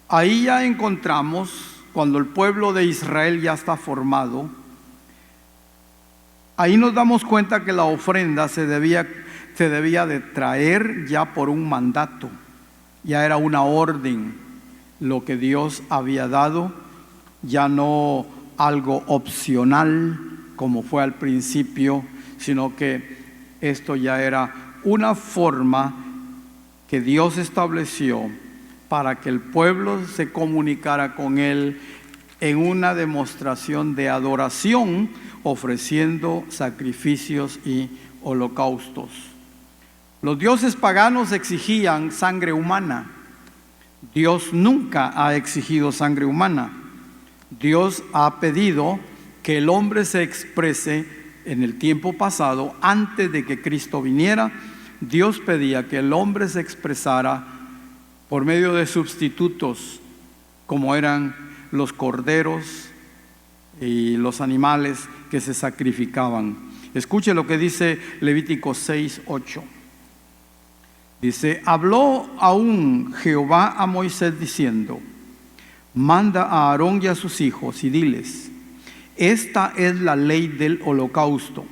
ahí ya encontramos, cuando el pueblo de Israel ya está formado, ahí nos damos cuenta que la ofrenda se debía de traer ya por un mandato, ya era una orden, lo que Dios había dado, ya no algo opcional como fue al principio, sino que esto ya era una forma que Dios estableció para que el pueblo se comunicara con Él en una demostración de adoración, ofreciendo sacrificios y holocaustos. Los dioses paganos exigían sangre humana. Dios nunca ha exigido sangre humana. Dios ha pedido que el hombre se exprese en el tiempo pasado, antes de que Cristo viniera. Dios pedía que el hombre se expresara por medio de sustitutos, como eran los corderos y los animales que se sacrificaban. Escuche lo que dice Levítico 6:8. Dice: habló aún Jehová a Moisés diciendo: manda a Aarón y a sus hijos y diles: esta es la ley del holocausto.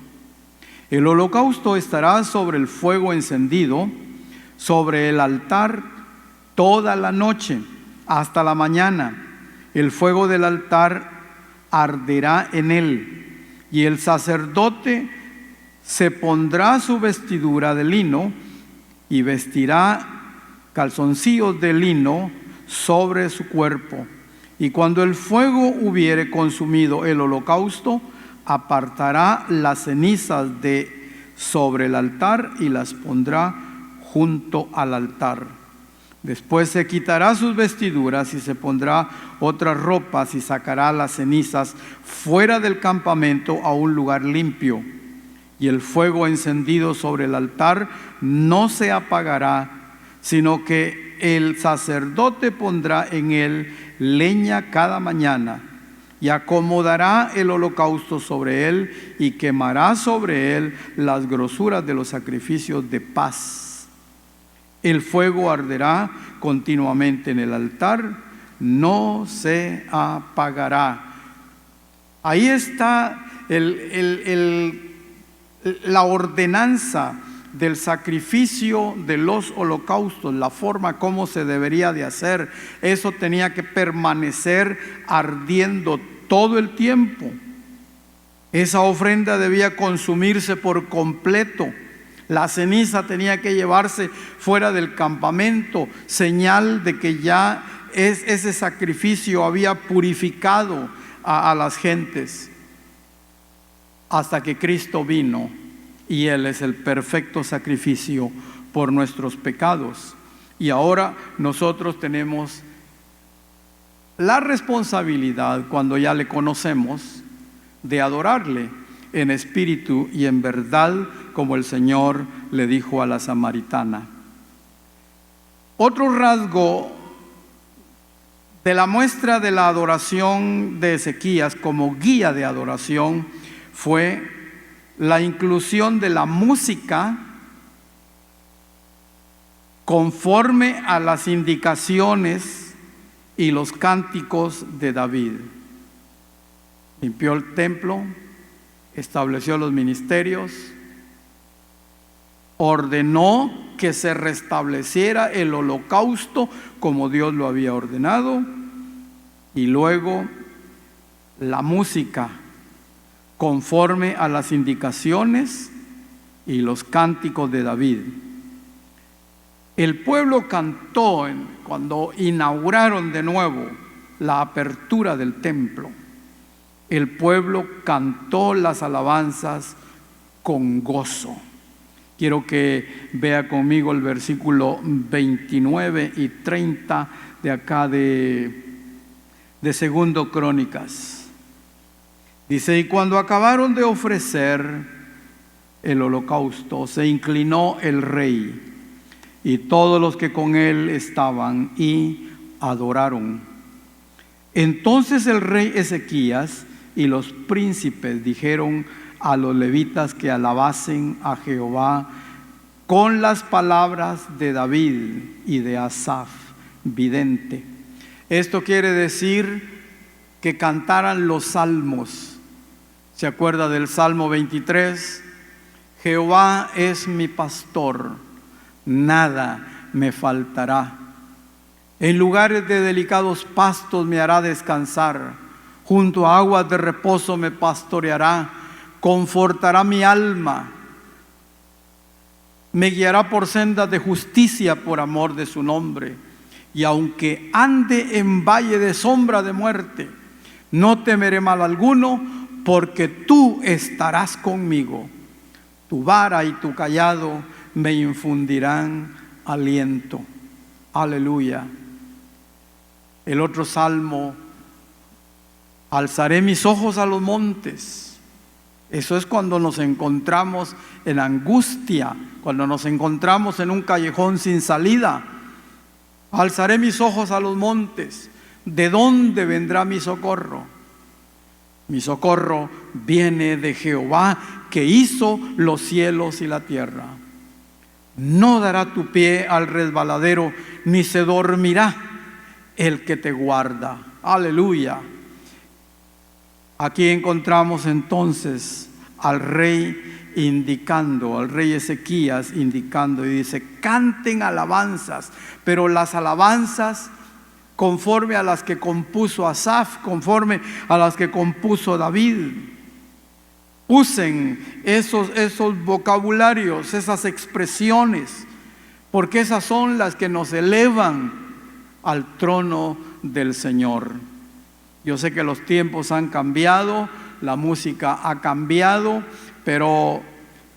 El holocausto estará sobre el fuego encendido, sobre el altar toda la noche hasta la mañana. El fuego del altar arderá en él, y el sacerdote se pondrá su vestidura de lino y vestirá calzoncillos de lino sobre su cuerpo. Y cuando el fuego hubiere consumido el holocausto, apartará las cenizas de sobre el altar y las pondrá junto al altar. Después se quitará sus vestiduras y se pondrá otras ropas y sacará las cenizas fuera del campamento a un lugar limpio. Y el fuego encendido sobre el altar no se apagará, sino que el sacerdote pondrá en él leña cada mañana y acomodará el holocausto sobre él y quemará sobre él las grosuras de los sacrificios de paz. El fuego arderá continuamente en el altar, no se apagará. Ahí está el la ordenanza del sacrificio de los holocaustos, la forma como se debería de hacer, eso tenía que permanecer ardiendo todo el tiempo. Esa ofrenda debía consumirse por completo. La ceniza tenía que llevarse fuera del campamento, señal de que ya ese sacrificio había purificado a las gentes, hasta que Cristo vino y Él es el perfecto sacrificio por nuestros pecados. Y ahora nosotros tenemos la responsabilidad, cuando ya le conocemos, de adorarle en espíritu y en verdad, como el Señor le dijo a la samaritana. Otro rasgo de la muestra de la adoración de Ezequías como guía de adoración fue la inclusión de la música conforme a las indicaciones y los cánticos de David. Limpió el templo, estableció los ministerios, ordenó que se restableciera el holocausto como Dios lo había ordenado, y luego la música conforme a las indicaciones y los cánticos de David. El pueblo cantó cuando inauguraron de nuevo la apertura del templo. El pueblo cantó las alabanzas con gozo. Quiero que vea conmigo el versículo 29 y 30 de acá de Segundo Crónicas. Dice: y cuando acabaron de ofrecer el holocausto, se inclinó el rey y todos los que con él estaban y adoraron. Entonces el rey Ezequías y los príncipes dijeron a los levitas que alabasen a Jehová con las palabras de David y de Asaf, vidente. Esto quiere decir que cantaran los salmos. ¿Se acuerda del Salmo 23? Jehová es mi pastor, nada me faltará. En lugares de delicados pastos me hará descansar, junto a aguas de reposo me pastoreará, confortará mi alma, me guiará por sendas de justicia por amor de su nombre. Y aunque ande en valle de sombra de muerte, no temeré mal alguno, porque tú estarás conmigo. Tu vara y tu cayado me infundirán aliento. Aleluya. El otro salmo: alzaré mis ojos a los montes. Eso es cuando nos encontramos en angustia, cuando nos encontramos en un callejón sin salida. Alzaré mis ojos a los montes. ¿De dónde vendrá mi socorro? Mi socorro viene de Jehová, que hizo los cielos y la tierra. No dará tu pie al resbaladero, ni se dormirá el que te guarda. Aleluya. Aquí encontramos entonces al rey indicando, al rey Ezequías indicando, y dice: canten alabanzas, pero las alabanzas conforme a las que compuso Asaf, conforme a las que compuso David. Usen esos vocabularios, esas expresiones, porque esas son las que nos elevan al trono del Señor. Yo sé que los tiempos han cambiado, la música ha cambiado, pero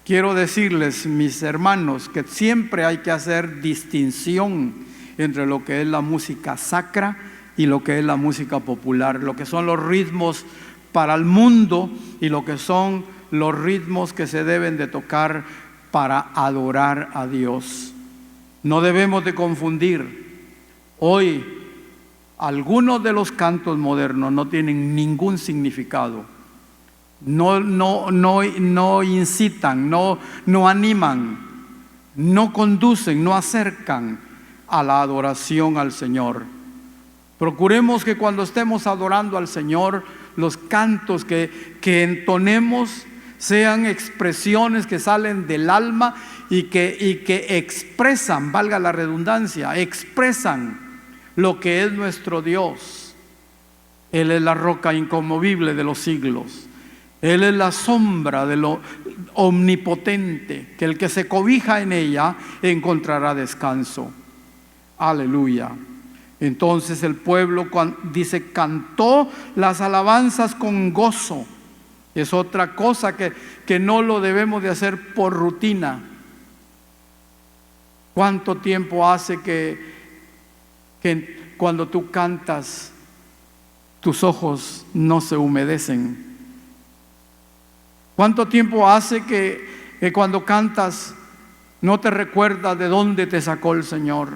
quiero decirles, mis hermanos, que siempre hay que hacer distinción entre lo que es la música sacra y lo que es la música popular, lo que son los ritmos para el mundo y lo que son los ritmos que se deben de tocar para adorar a Dios. No debemos de confundir. Hoy algunos de los cantos modernos no tienen ningún significado. No incitan, no animan, no conducen, no acercan a la adoración al Señor. Procuremos que cuando estemos adorando al Señor, los cantos que entonemos sean expresiones que salen del alma y que expresan, valga la redundancia, expresan lo que es nuestro Dios. Él es la roca inconmovible de los siglos. Él es la sombra de lo omnipotente, que el que se cobija en ella encontrará descanso. Aleluya. Entonces el pueblo, dice, cantó las alabanzas con gozo. Es otra cosa que no lo debemos de hacer por rutina. ¿Cuánto tiempo hace que cuando tú cantas tus ojos no se humedecen? ¿Cuánto tiempo hace que cuando cantas no te recuerdas de dónde te sacó el Señor?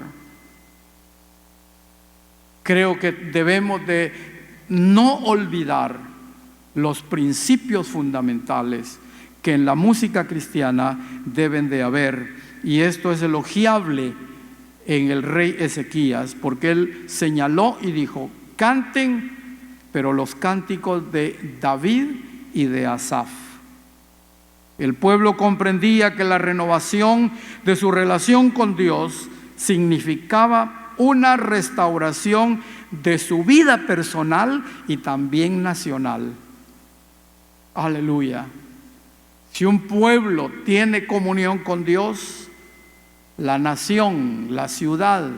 Creo que debemos de no olvidar los principios fundamentales que en la música cristiana deben de haber. Y esto es elogiable en el rey Ezequías, porque él señaló y dijo: canten, pero los cánticos de David y de Asaf. El pueblo comprendía que la renovación de su relación con Dios significaba una restauración de su vida personal y también nacional. Aleluya. Si un pueblo tiene comunión con Dios, la nación, la ciudad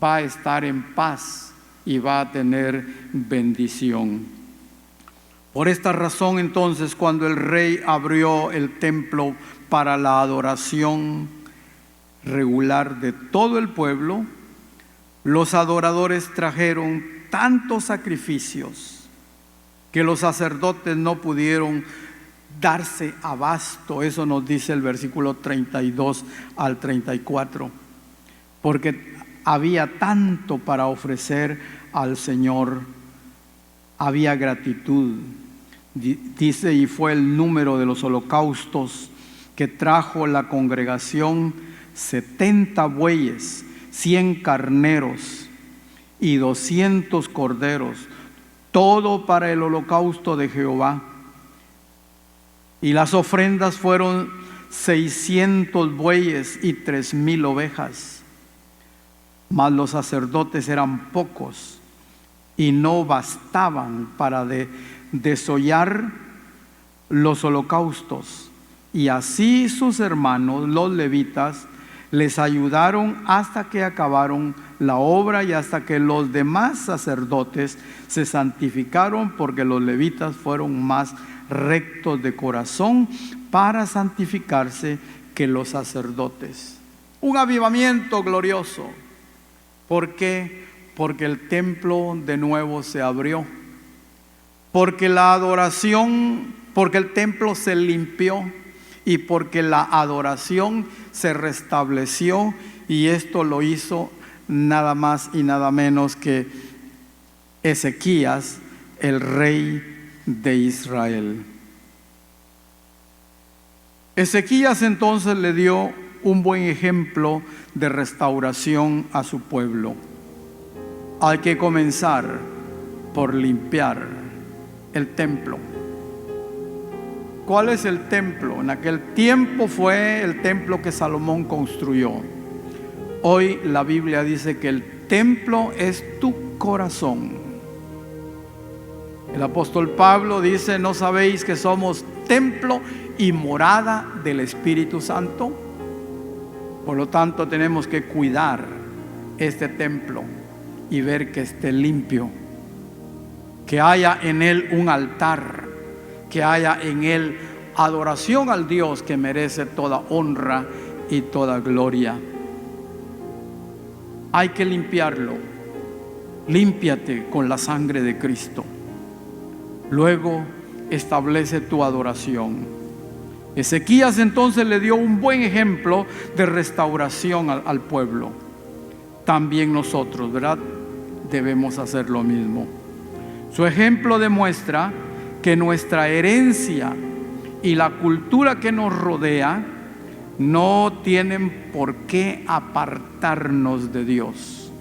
va a estar en paz y va a tener bendición. Por esta razón, entonces, cuando el rey abrió el templo para la adoración regular de todo el pueblo, los adoradores trajeron tantos sacrificios que los sacerdotes no pudieron darse abasto. Eso nos dice el versículo 32 al 34, porque había tanto para ofrecer al Señor, había gratitud. Dice: y fue el número de los holocaustos que trajo la congregación 70 bueyes, 100 carneros y 200 corderos, todo para el holocausto de Jehová. Y las ofrendas fueron 600 bueyes y 3,000 ovejas. Mas los sacerdotes eran pocos y no bastaban para desollar los holocaustos. Y así sus hermanos, los levitas, les ayudaron hasta que acabaron la obra y hasta que los demás sacerdotes se santificaron, porque los levitas fueron más rectos de corazón para santificarse que los sacerdotes. Un avivamiento glorioso. ¿Por qué? Porque el templo de nuevo se abrió, porque la adoración, porque el templo se limpió y porque la adoración se restableció. Y esto lo hizo nada más y nada menos que Ezequías, el rey de Israel. Ezequías entonces le dio un buen ejemplo de restauración a su pueblo. Hay que comenzar por limpiar el templo. ¿Cuál es el templo? En aquel tiempo fue el templo que Salomón construyó. Hoy la Biblia dice que el templo es tu corazón. El apóstol Pablo dice: ¿no sabéis que somos templo y morada del Espíritu Santo? Por lo tanto, tenemos que cuidar este templo y ver que esté limpio, que haya en él un altar, que haya en él adoración al Dios que merece toda honra y toda gloria. Hay que limpiarlo. Límpiate con la sangre de Cristo. Luego establece tu adoración. Ezequías entonces le dio un buen ejemplo de restauración al pueblo. También nosotros, ¿verdad?, debemos hacer lo mismo. Su ejemplo demuestra que nuestra herencia y la cultura que nos rodea no tienen por qué apartarnos de Dios.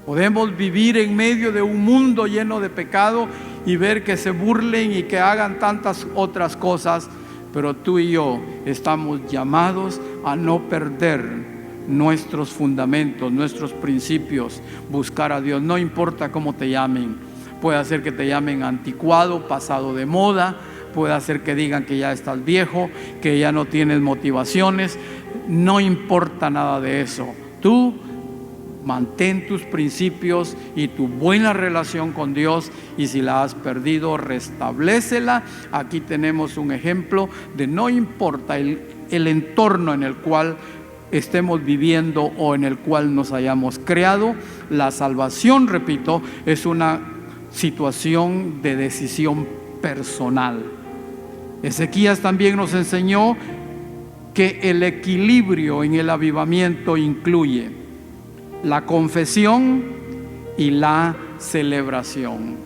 Podemos vivir en medio de un mundo lleno de pecado y ver que se burlen y que hagan tantas otras cosas, pero tú y yo estamos llamados a no perder nuestros fundamentos, nuestros principios, buscar a Dios. No importa cómo te llamen, puede ser que te llamen anticuado, pasado de moda, puede ser que digan que ya estás viejo, que ya no tienes motivaciones. No importa nada de eso. Tú mantén tus principios y tu buena relación con Dios, y si la has perdido, restablécela. Aquí tenemos un ejemplo de no importa el entorno en el cual estemos viviendo o en el cual nos hayamos creado, la salvación, repito, es una situación de decisión personal. Ezequías también nos enseñó que el equilibrio en el avivamiento incluye la confesión y la celebración.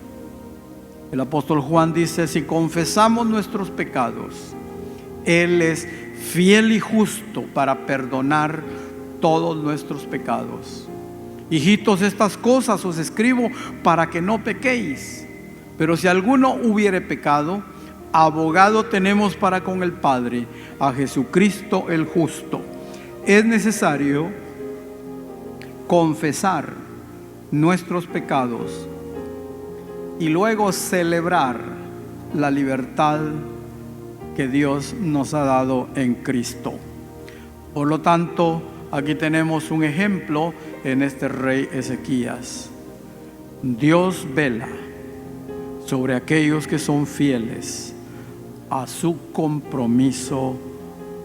El apóstol Juan dice: si confesamos nuestros pecados, Él es fiel y justo para perdonar todos nuestros pecados. Hijitos, estas cosas os escribo para que no pequéis. Pero si alguno hubiere pecado, abogado tenemos para con el Padre, a Jesucristo el justo. Es necesario confesar nuestros pecados y luego celebrar la libertad que Dios nos ha dado en Cristo. Por lo tanto, aquí tenemos un ejemplo en este rey Ezequías. Dios vela sobre aquellos que son fieles a su compromiso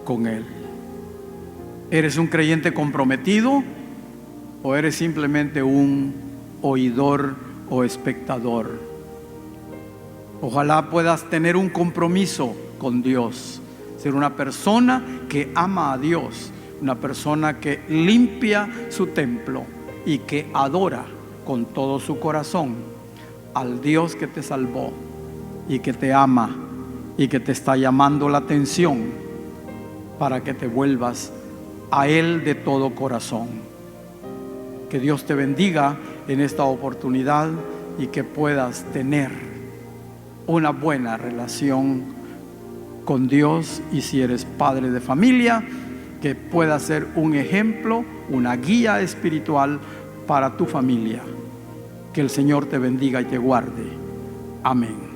con Él. ¿Eres un creyente comprometido o eres simplemente un oidor o espectador? Ojalá puedas tener un compromiso con Dios, ser una persona que ama a Dios, una persona que limpia su templo y que adora con todo su corazón al Dios que te salvó y que te ama y que te está llamando la atención para que te vuelvas a Él de todo corazón. Que Dios te bendiga en esta oportunidad y que puedas tener una buena relación con Dios, y si eres padre de familia, que pueda ser un ejemplo, una guía espiritual para tu familia. Que el Señor te bendiga y te guarde. Amén.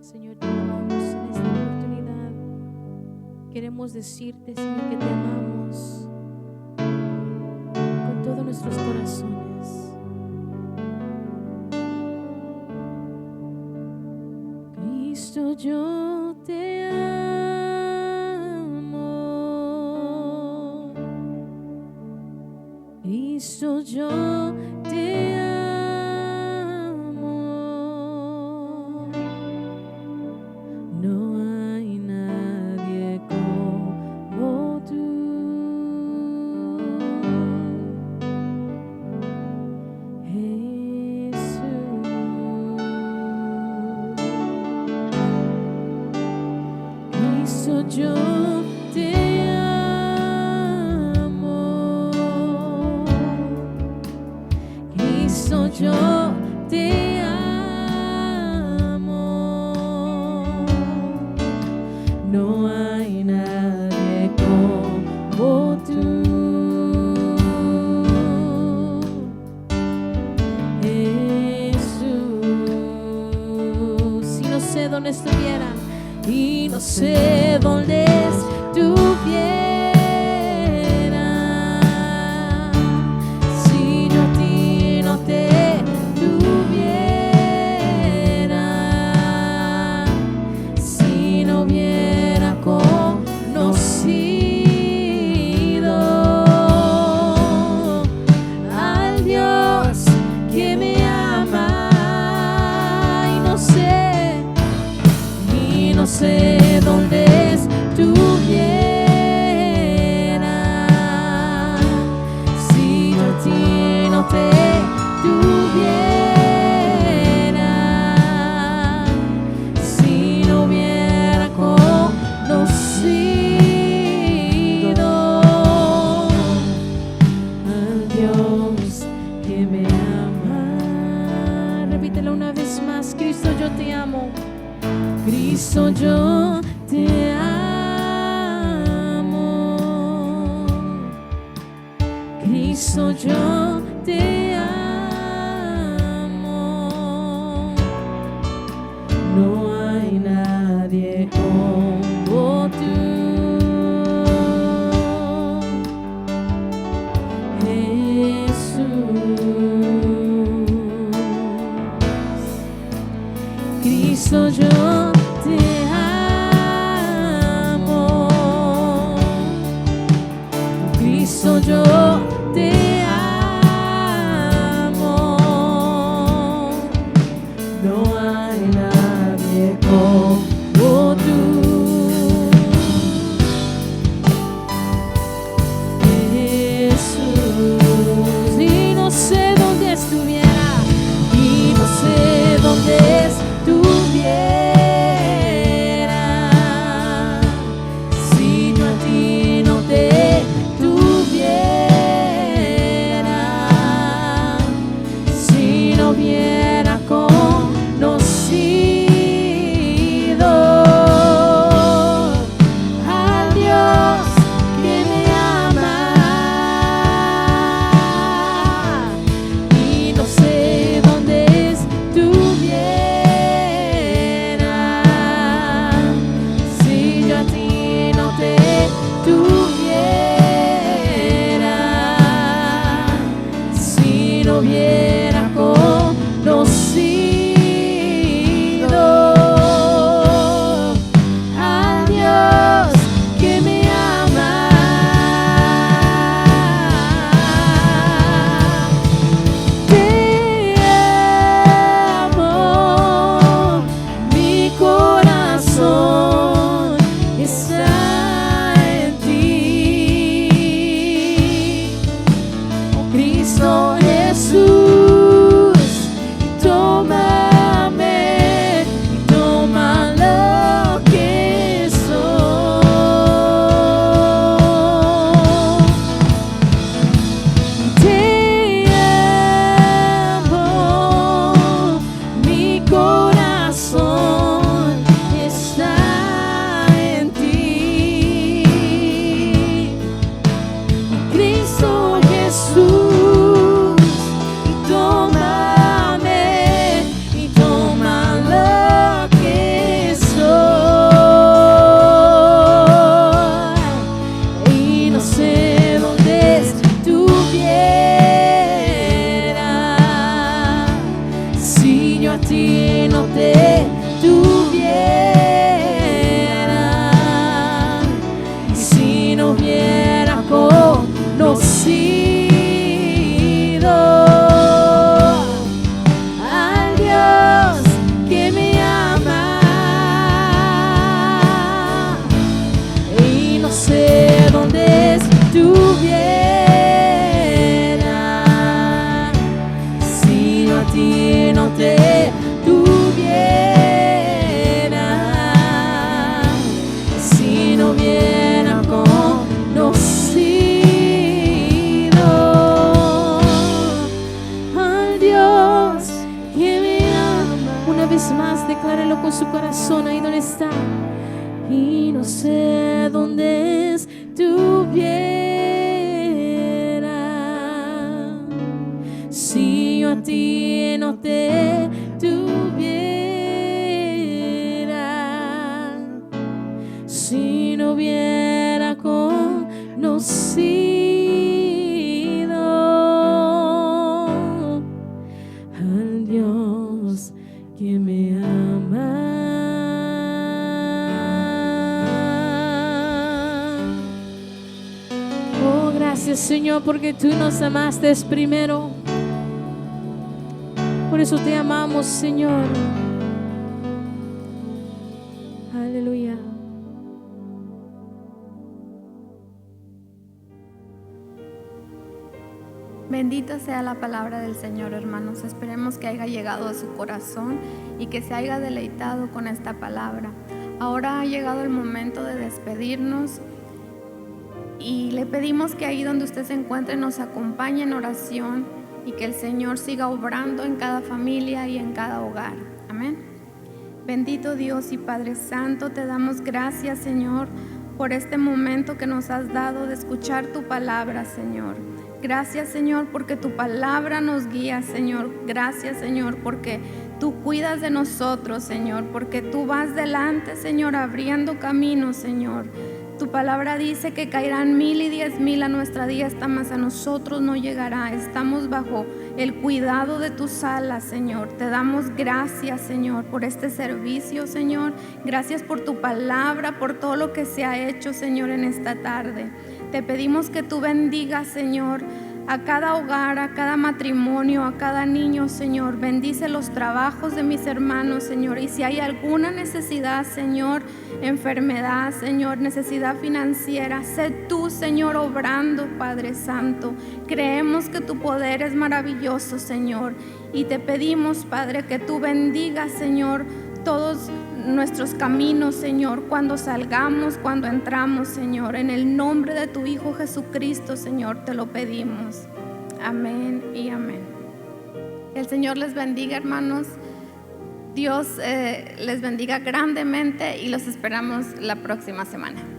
Señor, te amamos en esta oportunidad. Queremos decirte, Señor, que te amamos con todos nuestros corazones. Cristo, yo te amo. Cristo, yo te amo. No hay nadie como tú. Cristo, yo te amo. Cristo, yo te amo. No hay nadie como tú. Jesús, si no sé dónde estuviera y no sé dónde estuviera, si yo a ti no te tuviera, si no hubiera conocido al Dios que me ama, y no sé dónde estuviera, Cántela una vez más. Cristo, yo te amo. Cristo, yo te amo. Cristo, yo te amo. No hay nadie como tú. Cristo, yo te amo. Cristo, yo te amo. No hay nadie como tú. Jesús, y no sé dónde estuviera, y no sé dónde estuviera, si yo a ti no te tuviera, si no hubiera conocido al Dios que me ama, y no sé dónde estuviera, si yo a ti no te tuviera, si no hubiera conocido al Dios que me ama. Te amo, mi corazón está en ti. Cristo Jesús, tómame y toma lo que soy. Te amo, mi corazón está en ti. Cristo Jesús, tómame y toma lo que soy. Y no sé dónde estuviera, si yo a ti no te tuviera, y si no hubiera conocido al Dios que me ama, y no sé dónde estuviera, si yo a ti no te tuviera, si no hubiera conocido al Dios que me ama. Una vez más, declárelo con su corazón ahí donde está. Y no sé dónde estuviera, si yo a ti no te tuviera, si no hubiera conocido al Dios que me ama. Oh, gracias, Señor, porque tú nos amaste primero. Por eso te amamos, Señor. Aleluya. Bendita sea la palabra del Señor, hermanos. Esperemos que haya llegado a su corazón y que se haya deleitado con esta palabra. Ahora ha llegado el momento de despedirnos y le pedimos que ahí donde usted se encuentre nos acompañe en oración y que el Señor siga obrando en cada familia y en cada hogar. Amén. Bendito Dios y Padre Santo, te damos gracias, Señor, por este momento que nos has dado de escuchar tu palabra, Señor. Gracias, Señor, porque tu palabra nos guía, Señor. Gracias, Señor, porque tú cuidas de nosotros, Señor, porque tú vas delante, Señor, abriendo caminos, Señor. Tu palabra dice que caerán 1000 y 10,000 a nuestra diestra, mas a nosotros no llegará. Estamos bajo el cuidado de tus alas, Señor. Te damos gracias, Señor, por este servicio, Señor. Gracias por tu palabra, por todo lo que se ha hecho, Señor, en esta tarde. Te pedimos que tú bendigas, Señor, a cada hogar, a cada matrimonio, a cada niño, Señor. Bendice los trabajos de mis hermanos, Señor. Y si hay alguna necesidad, Señor, enfermedad, Señor, necesidad financiera, sé tú, Señor, obrando, Padre Santo. Creemos que tu poder es maravilloso, Señor. Y te pedimos, Padre, que tú bendigas, Señor, todos nuestros caminos, Señor, cuando salgamos, cuando entramos, Señor. En el nombre de tu Hijo Jesucristo, Señor, te lo pedimos. Amén y amén. Que el Señor les bendiga, hermanos. Dios les bendiga grandemente y los esperamos la próxima semana.